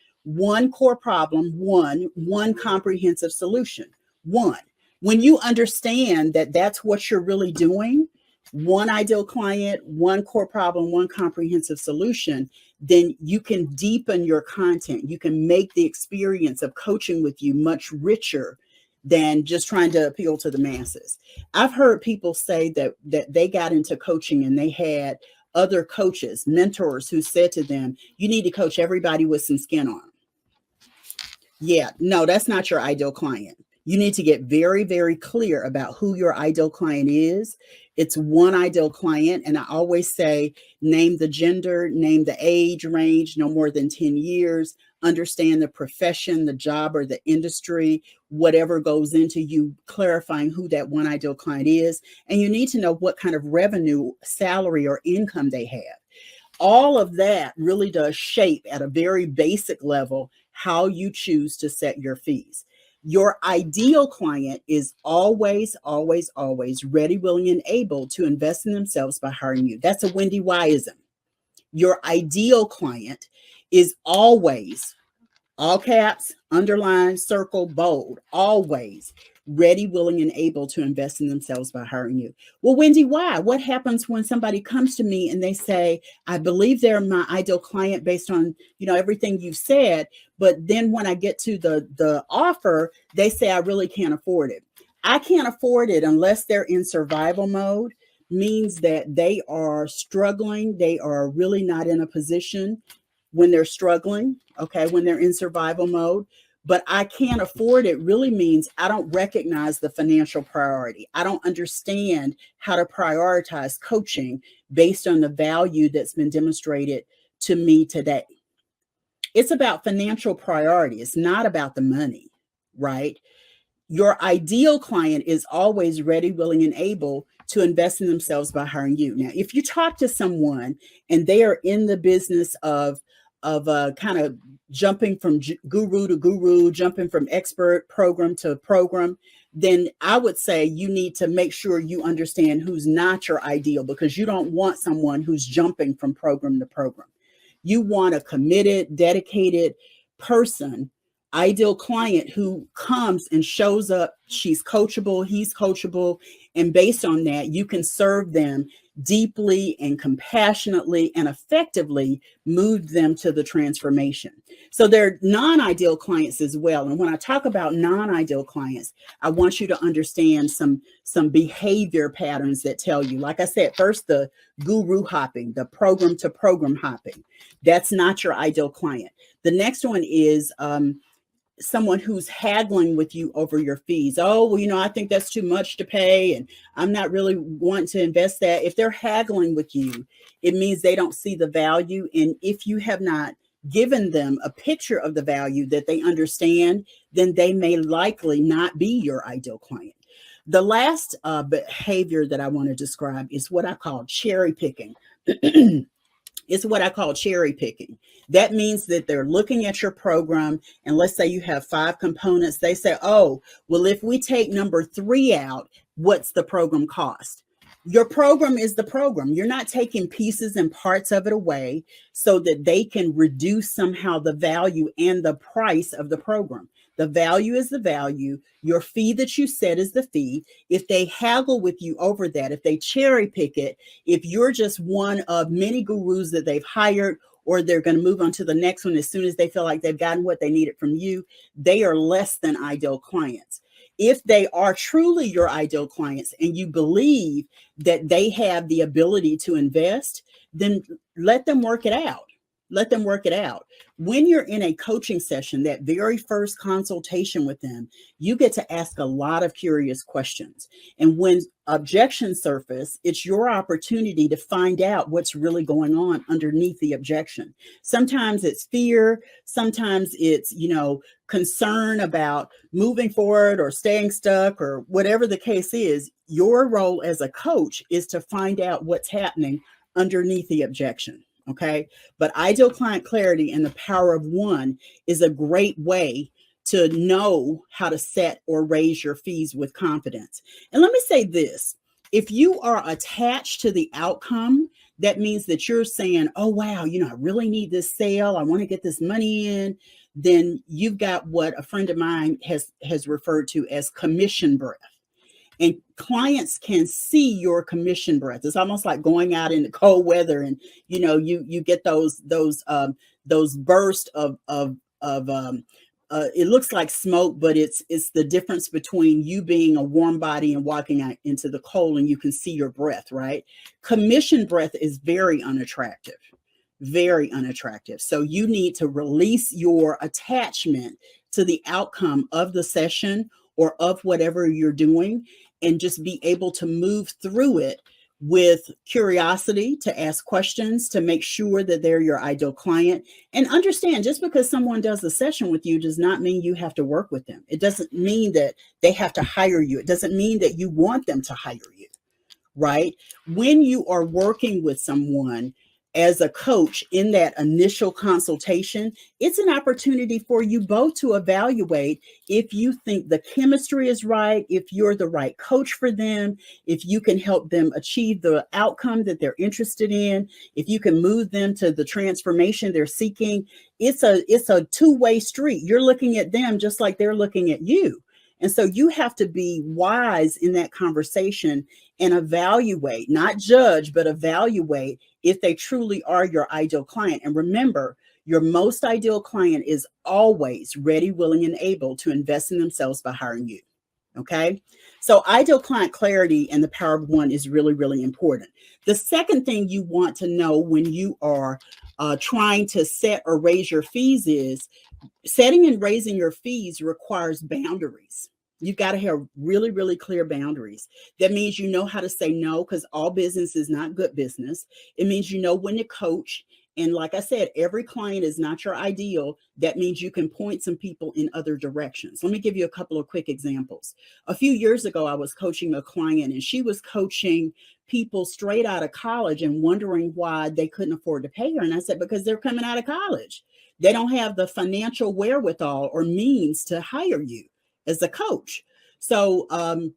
core problem, one comprehensive solution, one. When you understand that that's what you're really doing, one ideal client, one core problem, one comprehensive solution, then you can deepen your content. You can make the experience of coaching with you much richer than just trying to appeal to the masses. I've heard people say that they got into coaching and they had other coaches, mentors who said to them, you need to coach everybody with some skin on them. Yeah, no, that's not your ideal client. You need to get very, very clear about who your ideal client is. It's one ideal client. And I always say, name the gender, name the age range, no more than 10 years, understand the profession, the job, or the industry, whatever goes into you clarifying who that one ideal client is. And you need to know what kind of revenue, salary, or income they have. All of that really does shape at a very basic level how you choose to set your fees. Your ideal client is always, always, always ready, willing, and able to invest in themselves by hiring you. That's a WendyY-ism. Your ideal client is always, all caps, underline, circle, bold, always ready, willing, and able to invest in themselves by hiring you. Well, WendyY, what happens when somebody comes to me and they say, I believe they're my ideal client based on, everything you've said, but then when I get to the offer, they say, I really can't afford it. I can't afford it unless they're in survival mode, means that they are struggling. They are really not in a position when they're struggling, okay, when they're in survival mode. But I can't afford it really means I don't recognize the financial priority. I don't understand how to prioritize coaching based on the value that's been demonstrated to me today. It's about financial priority. It's not about the money, right? Your ideal client is always ready, willing, and able to invest in themselves by hiring you. Now, if you talk to someone and they are in the business of kind of jumping from guru to guru, jumping from expert program to program, then I would say you need to make sure you understand who's not your ideal, because you don't want someone who's jumping from program to program. You want a committed, dedicated person, ideal client who comes and shows up. She's coachable, he's coachable. And based on that, you can serve them deeply and compassionately and effectively, move them to the transformation. So they're non-ideal clients as well. And when I talk about non-ideal clients, I want you to understand some behavior patterns that tell you, like I said, first, the guru hopping, the program to program hopping. That's not your ideal client. The next one is someone who's haggling with you over your fees. Oh, well, I think that's too much to pay, and I'm not really wanting to invest that. If they're haggling with you, it means they don't see the value. And if you have not given them a picture of the value that they understand, then they may likely not be your ideal client. The last behavior that I want to describe is what I call cherry picking. It's what I call cherry picking. That means that they're looking at your program, and let's say you have 5 components. They say, oh, well, if we take number 3 out, what's the program cost? Your program is the program. You're not taking pieces and parts of it away so that they can reduce somehow the value and the price of the program. The value is the value. Your fee that you set is the fee. If they haggle with you over that, if they cherry pick it, if you're just one of many gurus that they've hired, or they're going to move on to the next one as soon as they feel like they've gotten what they needed from you, they are less than ideal clients. If they are truly your ideal clients and you believe that they have the ability to invest, then let them work it out. Let them work it out. When you're in a coaching session, that very first consultation with them, you get to ask a lot of curious questions. And when objections surface, it's your opportunity to find out what's really going on underneath the objection. Sometimes it's fear. Sometimes it's, concern about moving forward or staying stuck or whatever the case is. Your role as a coach is to find out what's happening underneath the objection. Okay. But ideal client clarity and the power of one is a great way to know how to set or raise your fees with confidence. And let me say this, if you are attached to the outcome, that means that you're saying, oh, wow, I really need this sale. I want to get this money in. Then you've got what a friend of mine has referred to as commission breath. And clients can see your commission breath. It's almost like going out in the cold weather, and you get those bursts of it looks like smoke, but it's the difference between you being a warm body and walking out into the cold, and you can see your breath, right? Commission breath is very unattractive. Very unattractive. So you need to release your attachment to the outcome of the session or of whatever you're doing, and just be able to move through it with curiosity, to ask questions, to make sure that they're your ideal client. And understand, just because someone does a session with you does not mean you have to work with them. It doesn't mean that they have to hire you. It doesn't mean that you want them to hire you, right? When you are working with someone as a coach in that initial consultation, it's an opportunity for you both to evaluate if you think the chemistry is right, if you're the right coach for them, if you can help them achieve the outcome that they're interested in, if you can move them to the transformation they're seeking. It's a two-way street. You're looking at them just like they're looking at you. And so you have to be wise in that conversation and evaluate, not judge, but evaluate if they truly are your ideal client. And remember, your most ideal client is always ready, willing, and able to invest in themselves by hiring you. Okay. So ideal client clarity and the power of one is really, really important. The second thing you want to know when you are trying to set or raise your fees is setting and raising your fees requires boundaries. You've got to have really, really clear boundaries. That means you know how to say no, because all business is not good business. It means you know when to coach. And like I said, every client is not your ideal. That means you can point some people in other directions. Let me give you a couple of quick examples. A few years ago, I was coaching a client, and she was coaching people straight out of college and wondering why they couldn't afford to pay her. And I said, because they're coming out of college. They don't have the financial wherewithal or means to hire you as a coach. So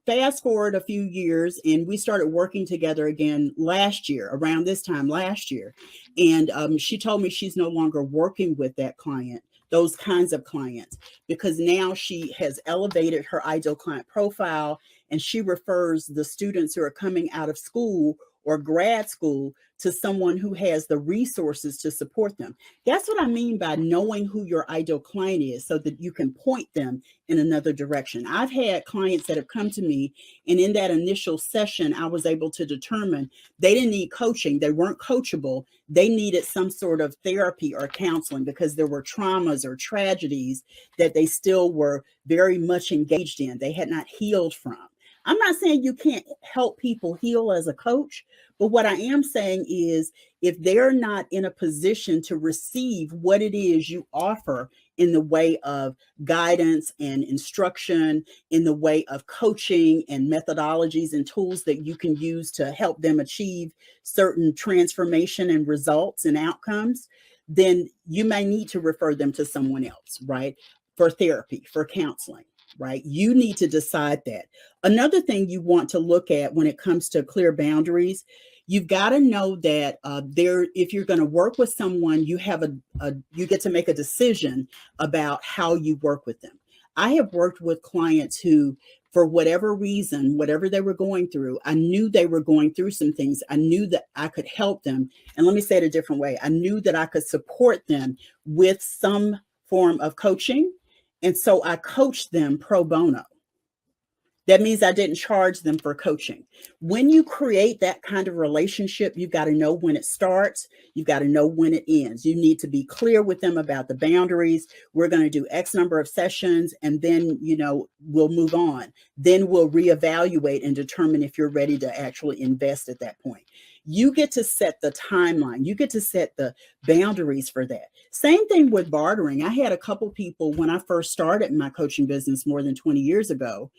fast forward a few years, and we started working together again last year, around this time last year. And she told me she's no longer working with that client, those kinds of clients, because now she has elevated her ideal client profile, and she refers the students who are coming out of school or grad school to someone who has the resources to support them. That's what I mean by knowing who your ideal client is, so that you can point them in another direction. I've had clients that have come to me, and in that initial session, I was able to determine they didn't need coaching. They weren't coachable. They needed some sort of therapy or counseling because there were traumas or tragedies that they still were very much engaged in. They had not healed from. I'm not saying you can't help people heal as a coach, but what I am saying is if they're not in a position to receive what it is you offer in the way of guidance and instruction, in the way of coaching and methodologies and tools that you can use to help them achieve certain transformation and results and outcomes, then you may need to refer them to someone else, right? For therapy, for counseling. Right? You need to decide that. Another thing you want to look at when it comes to clear boundaries, you've got to know that if you're going to work with someone, you get to make a decision about how you work with them. I have worked with clients who, for whatever reason, whatever they were going through, I knew they were going through some things. I knew that I could help them. And let me say it a different way. I knew that I could support them with some form of coaching. And so I coached them pro bono. That means I didn't charge them for coaching. When you create that kind of relationship, you've got to know when it starts. You've got to know when it ends. You need to be clear with them about the boundaries. We're going to do X number of sessions, and then, we'll move on. Then we'll reevaluate and determine if you're ready to actually invest at that point. You get to set the timeline. You get to set the boundaries for that. Same thing with bartering. I had a couple people when I first started my coaching business more than 20 years ago.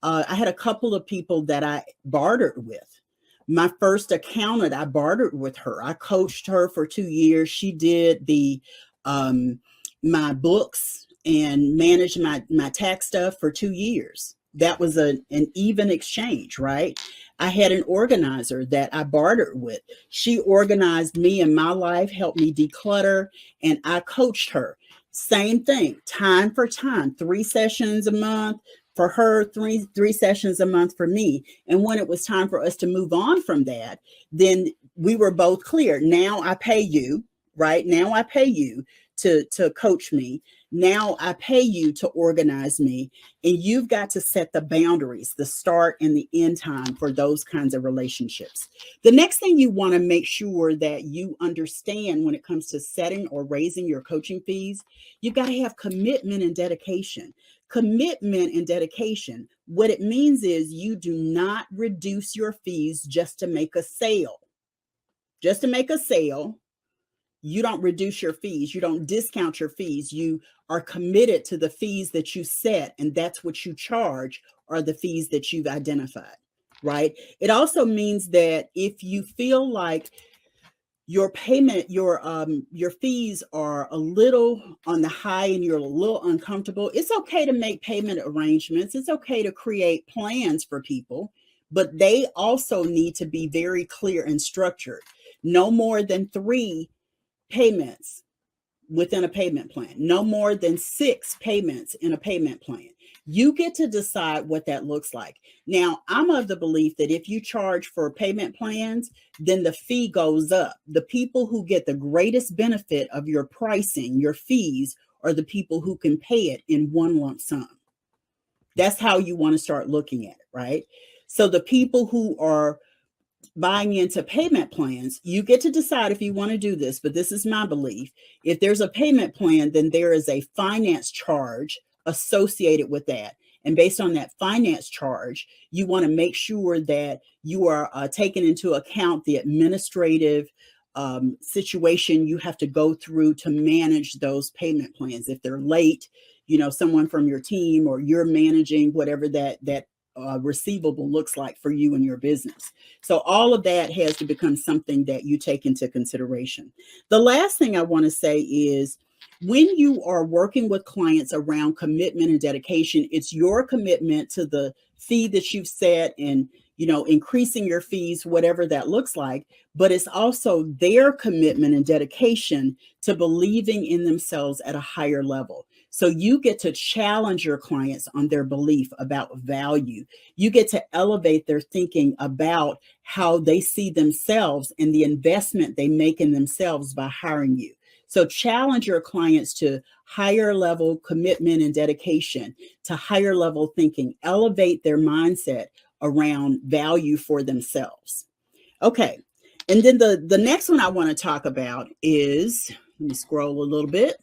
I had a couple of people that I bartered with. My first accountant, I bartered with her. I coached her for 2 years. She did the my books and managed my tax stuff for 2 years. That was an even exchange, right? I had an organizer that I bartered with. She organized me in my life, helped me declutter, and I coached her. Same thing, time for time, 3 sessions a month for her, three sessions a month for me. And when it was time for us to move on from that, then we were both clear. Now I pay you, right? Now I pay you to coach me. Now I pay you to organize me. And you've got to set the boundaries, the start and the end time for those kinds of relationships. The next thing you want to make sure that you understand when it comes to setting or raising your coaching fees, you've got to have commitment and dedication. Commitment and dedication, what it means is you do not reduce your fees just to make a sale. Just to make a sale. You don't reduce your fees. You don't discount your fees. You are committed to the fees that you set, and that's what you charge are the fees that you've identified, right? It also means that if you feel like your payment, your fees are a little on the high and you're a little uncomfortable, it's okay to make payment arrangements. It's okay to create plans for people, but they also need to be very clear and structured. No more than 3 payments within a payment plan, no more than 6 payments in a payment plan. You get to decide what that looks like. Now, I'm of the belief that if you charge for payment plans, then the fee goes up. The people who get the greatest benefit of your pricing, your fees, are the people who can pay it in one lump sum. That's how you want to start looking at it, right? So the people who are buying into payment plans, you get to decide if you want to do this, but this is my belief. If there's a payment plan, then there is a finance charge associated with that. And based on that finance charge, you want to make sure that you are taking into account the administrative situation you have to go through to manage those payment plans. If they're late, someone from your team or you're managing whatever that receivable looks like for you and your business. So all of that has to become something that you take into consideration. The last thing I want to say is when you are working with clients around commitment and dedication, it's your commitment to the fee that you've set and increasing your fees, whatever that looks like, but it's also their commitment and dedication to believing in themselves at a higher level. So you get to challenge your clients on their belief about value. You get to elevate their thinking about how they see themselves and the investment they make in themselves by hiring you. So challenge your clients to higher level commitment and dedication, to higher level thinking, elevate their mindset around value for themselves. Okay. And then the next one I want to talk about is, let me scroll a little bit.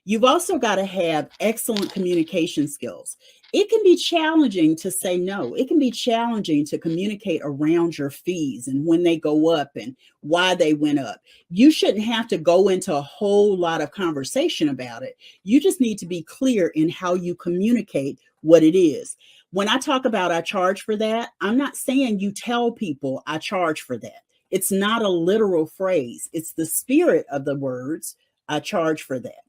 You've also got to have excellent communication skills. It can be challenging to say no. It can be challenging to communicate around your fees and when they go up and why they went up. You shouldn't have to go into a whole lot of conversation about it. You just need to be clear in how you communicate what it is. When I talk about I charge for that, I'm not saying you tell people I charge for that. It's not a literal phrase. It's the spirit of the words, I charge for that.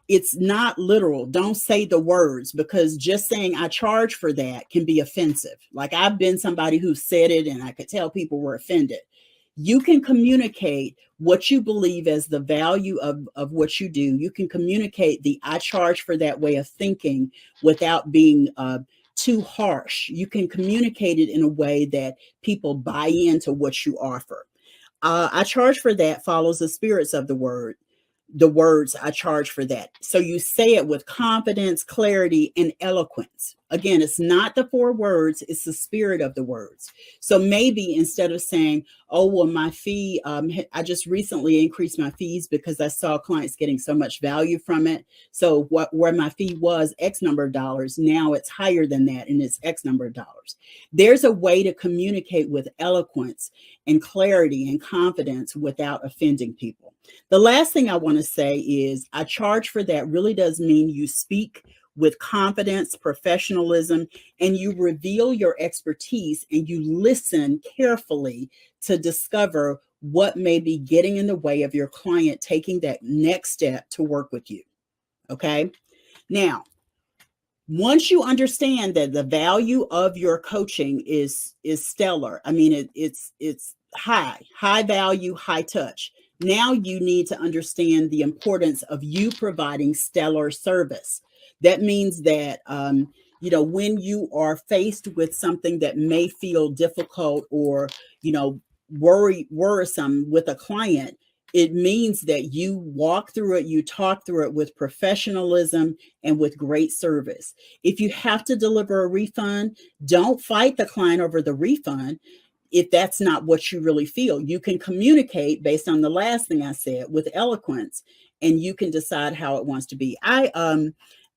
It's not literal. Don't say the words, because just saying I charge for that can be offensive. Like I've been somebody who said it and I could tell people were offended. You can communicate what you believe as the value of what you do. You can communicate the I charge for that way of thinking without being too harsh. You can communicate it in a way that people buy into what you offer. I charge for that follows the spirits of the word. The words I charge for that. So you say it with confidence, clarity, and eloquence. Again, it's not the 4 words, it's the spirit of the words. So maybe instead of saying, oh, well, my fee, I just recently increased my fees because I saw clients getting so much value from it. So where my fee was X number of dollars, now it's higher than that and it's X number of dollars. There's a way to communicate with eloquence and clarity and confidence without offending people. The last thing I want to say is I charge for that really does mean you speak with confidence, professionalism, and you reveal your expertise and you listen carefully to discover what may be getting in the way of your client taking that next step to work with you. Okay. Now, once you understand that the value of your coaching is stellar, I mean, it's high value, high touch. Now you need to understand the importance of you providing stellar service. That means that when you are faced with something that may feel difficult or worrisome with a client, it means that you walk through it, you talk through it with professionalism and with great service. If you have to deliver a refund, don't fight the client over the refund. If that's not what you really feel, you can communicate based on the last thing I said with eloquence, and you can decide how it wants to be.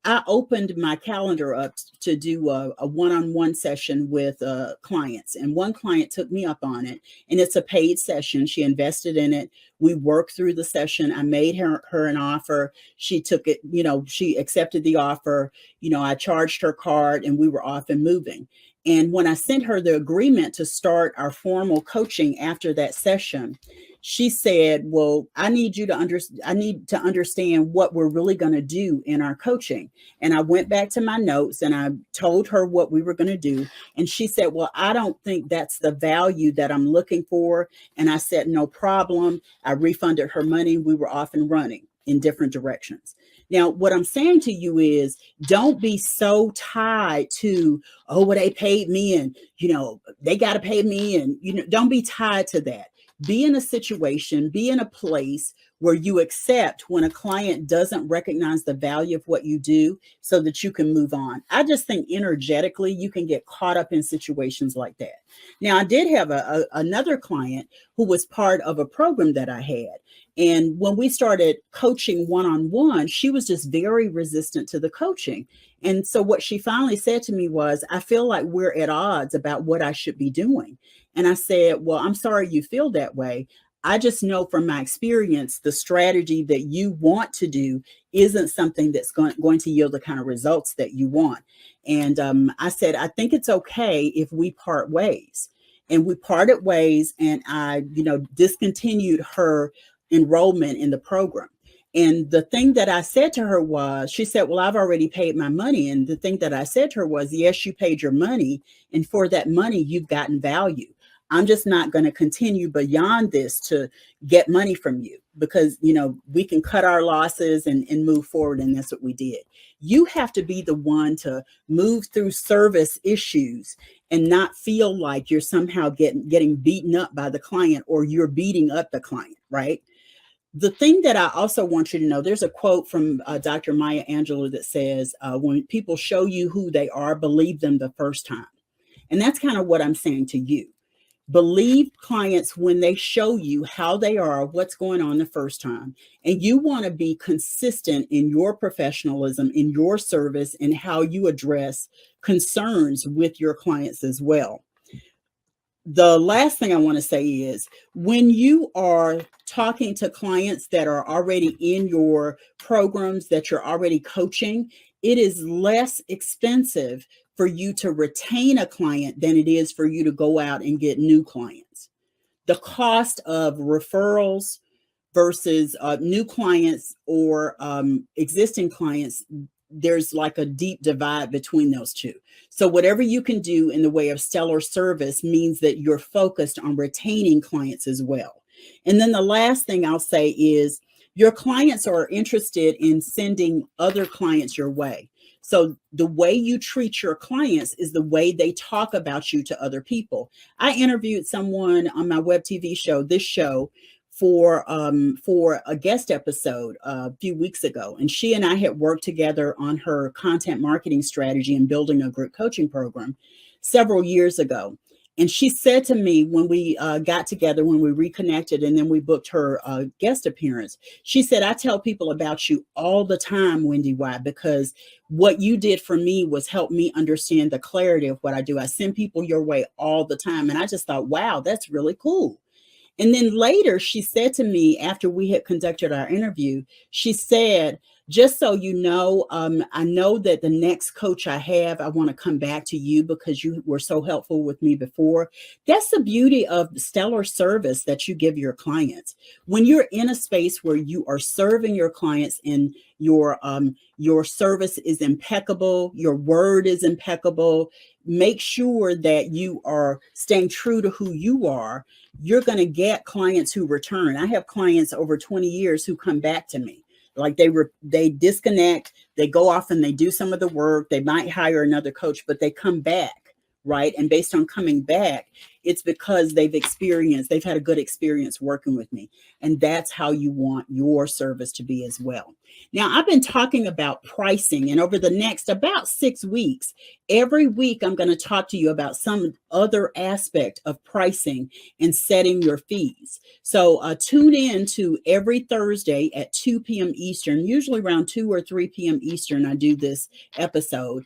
I opened my calendar up to do a one-on-one session with clients, and one client took me up on it, and it's a paid session. She invested in it. We worked through the session. I made her an offer. She took it, she accepted the offer. I charged her card, and we were off and moving. And when I sent her the agreement to start our formal coaching after that session, she said, well, I need to understand what we're really going to do in our coaching. And I went back to my notes and I told her what we were going to do. And she said, well, I don't think that's the value that I'm looking for. And I said, no problem. I refunded her money. We were off and running in different directions. Now, what I'm saying to you is, don't be so tied to, oh, well, they paid me and, they got to pay me. And, don't be tied to that. Be in a situation, be in a place where you accept when a client doesn't recognize the value of what you do so that you can move on. I just think energetically, you can get caught up in situations like that. Now, I did have another client who was part of a program that I had. And when we started coaching one-on-one, she was just very resistant to the coaching. And so what she finally said to me was, I feel like we're at odds about what I should be doing. And I said, well, I'm sorry you feel that way. I just know from my experience, the strategy that you want to do isn't something that's going to yield the kind of results that you want. And I said, I think it's okay if we part ways. And we parted ways, and I, discontinued her enrollment in the program. And the thing that I said to her was, she said, well, I've already paid my money. And the thing that I said to her was, yes, you paid your money. And for that money, you've gotten value. I'm just not going to continue beyond this to get money from you because, we can cut our losses and move forward. And that's what we did. You have to be the one to move through service issues and not feel like you're somehow getting beaten up by the client or you're beating up the client, right? The thing that I also want you to know, there's a quote from Dr. Maya Angelou that says, when people show you who they are, believe them the first time. And that's kind of what I'm saying to you. Believe clients when they show you how they are, what's going on the first time. And you want to be consistent in your professionalism, in your service, and how you address concerns with your clients as well. The last thing I want to say is when you are talking to clients that are already in your programs, that you're already coaching, it is less expensive for you to retain a client than it is for you to go out and get new clients. The cost of referrals versus new clients or existing clients, there's like a deep divide between those two. So whatever you can do in the way of stellar service means that you're focused on retaining clients as well. And then the last thing I'll say is your clients are interested in sending other clients your way. So the way you treat your clients is the way they talk about you to other people. I interviewed someone on my web TV show, this show, for a guest episode a few weeks ago. And she and I had worked together on her content marketing strategy and building a group coaching program several years ago. And she said to me when we got together, when we reconnected, and then we booked her guest appearance, she said, I tell people about you all the time, WendyY, because what you did for me was help me understand the clarity of what I do. I send people your way all the time. And I just thought, wow, that's really cool. And then later she said to me after we had conducted our interview, she said, just so you know, I know that the next coach I have, I want to come back to you because you were so helpful with me before. That's the beauty of the stellar service that you give your clients. When you're in a space where you are serving your clients and your service is impeccable, your word is impeccable, make sure that you are staying true to who you are. You're going to get clients who return. I have clients over 20 years who come back to me. Like they disconnect, they go off and they do some of the work. They might hire another coach, but they come back, right? And based on coming back, it's because they've had a good experience working with me. And that's how you want your service to be as well. Now, I've been talking about pricing, and over the next about 6 weeks, every week I'm going to talk to you about some other aspect of pricing and setting your fees. So tune in to every Thursday at 2 p.m. Eastern, usually around 2 or 3 p.m. Eastern. I do this episode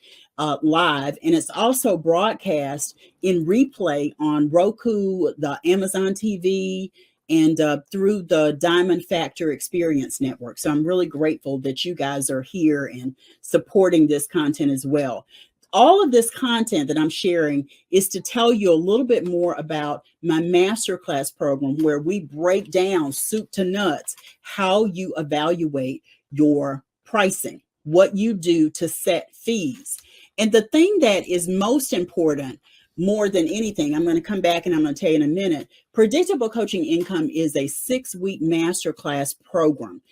live, and it's also broadcast in replay on Roku, the Amazon TV, and through the Diamond Factor Experience Network. So I'm really grateful that you guys are here and supporting this content as well. All of this content that I'm sharing is to tell you a little bit more about my masterclass program, where we break down soup to nuts how you evaluate your pricing, what you do to set fees. And the thing that is most important, more than anything, I'm going to come back and I'm going to tell you in a minute, Predictable Coaching Income is a 6-week masterclass program.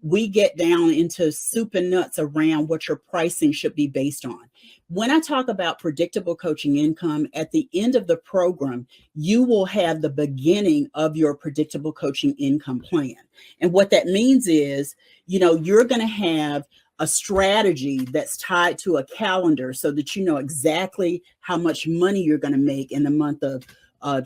We get down into soup and nuts around what your pricing should be based on. When I talk about Predictable Coaching Income, at the end of the program, you will have the beginning of your Predictable Coaching Income plan. And what that means is, you're going to have a strategy that's tied to a calendar so that you know exactly how much money you're going to make in the month of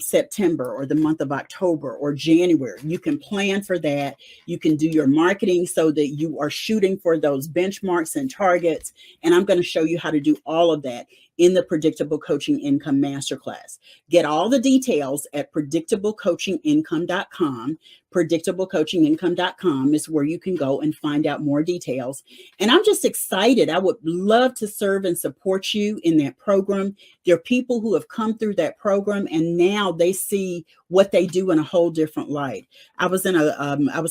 September or the month of October or January. You can plan for that. You can do your marketing so that you are shooting for those benchmarks and targets. And I'm going to show you how to do all of that in the Predictable Coaching Income Masterclass. Get all the details at predictablecoachingincome.com. Predictablecoachingincome.com is where you can go and find out more details. And I'm just excited. I would love to serve and support you in that program. There are people who have come through that program and now they see what they do in a whole different light. I was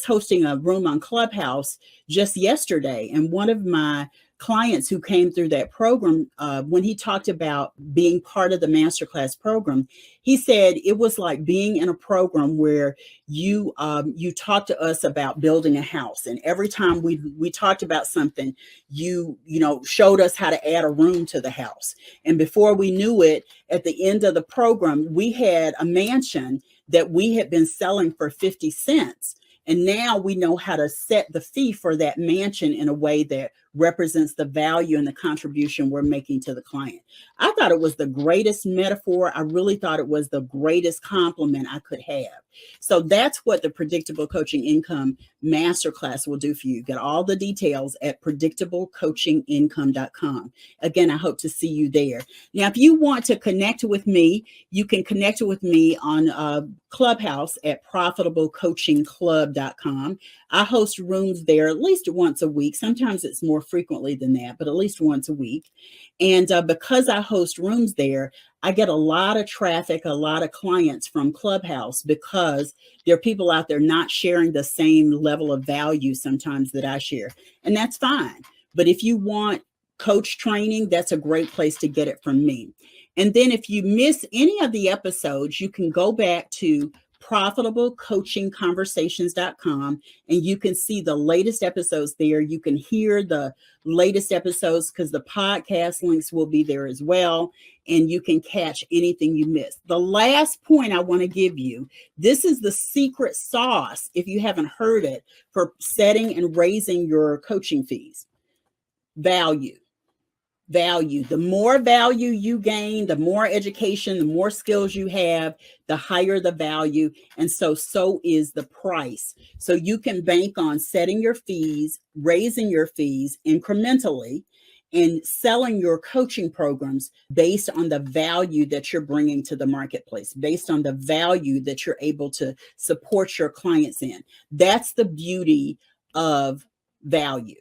hosting a room on Clubhouse just yesterday, and one of my clients who came through that program, when he talked about being part of the masterclass program, he said it was like being in a program where you talked to us about building a house, and every time we talked about something, you showed us how to add a room to the house, and before we knew it, at the end of the program, we had a mansion that we had been selling for 50 cents. And now we know how to set the fee for that mansion in a way that represents the value and the contribution we're making to the client. I thought it was the greatest metaphor. I really thought it was the greatest compliment I could have. So that's what the Predictable Coaching Income Masterclass will do for you. Get all the details at predictablecoachingincome.com. Again, I hope to see you there. Now, if you want to connect with me, you can connect with me on Clubhouse at profitablecoachingclub.com. I host rooms there at least once a week. Sometimes it's more frequently than that, but at least once a week. And because I host rooms there, I get a lot of traffic, a lot of clients from Clubhouse, because there are people out there not sharing the same level of value sometimes that I share. And that's fine. But if you want coach training, that's a great place to get it from me. And then if you miss any of the episodes, you can go back to profitablecoachingconversations.com and you can see the latest episodes there. You can hear the latest episodes because the podcast links will be there as well, and you can catch anything you missed. The last point I want to give you, this is the secret sauce, if you haven't heard it, for setting and raising your coaching fees. Value. The more value you gain, the more education, the more skills you have, the higher the value. And so is the price. So you can bank on setting your fees, raising your fees incrementally, and selling your coaching programs based on the value that you're bringing to the marketplace, based on the value that you're able to support your clients in. That's the beauty of value.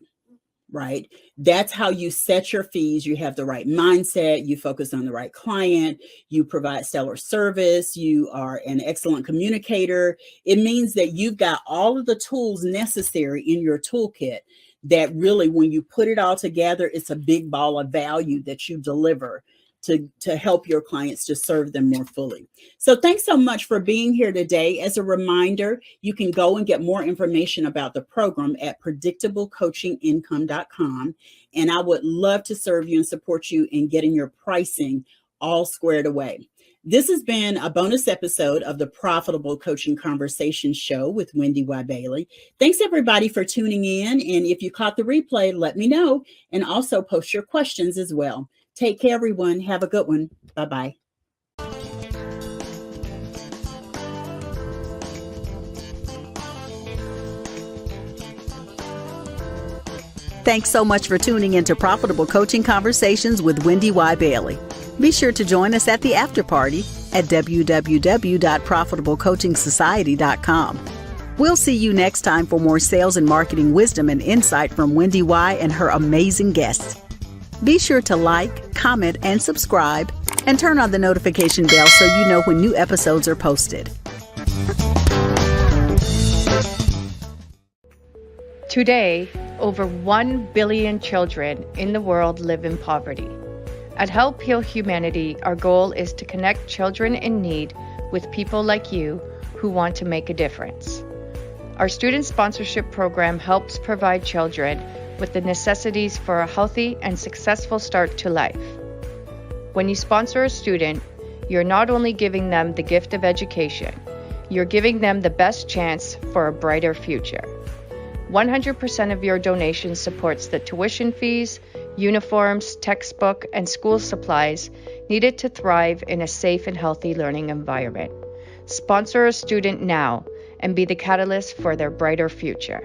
right? That's how you set your fees. You have the right mindset, you focus on the right client, you provide stellar service, you are an excellent communicator. It means that you've got all of the tools necessary in your toolkit that really, when you put it all together, it's a big ball of value that you deliver to help your clients to serve them more fully. So thanks so much for being here today. As a reminder, you can go and get more information about the program at predictablecoachingincome.com. And I would love to serve you and support you in getting your pricing all squared away. This has been a bonus episode of the Profitable Coaching Conversation Show with WendyY Bailey. Thanks everybody for tuning in. And if you caught the replay, let me know, and also post your questions as well. Take care, everyone. Have a good one. Bye-bye. Thanks so much for tuning into Profitable Coaching Conversations with WendyY Bailey. Be sure to join us at the after party at www.profitablecoachingsociety.com. We'll see you next time for more sales and marketing wisdom and insight from WendyY and her amazing guests. Be sure to like, comment, and subscribe, and turn on the notification bell so you know when new episodes are posted. Today, over 1 billion children in the world live in poverty. At Help Heal Humanity, our goal is to connect children in need with people like you who want to make a difference. Our student sponsorship program helps provide children with the necessities for a healthy and successful start to life. When you sponsor a student, you're not only giving them the gift of education, you're giving them the best chance for a brighter future. 100% of your donation supports the tuition fees, uniforms, textbook, and school supplies needed to thrive in a safe and healthy learning environment. Sponsor a student now and be the catalyst for their brighter future.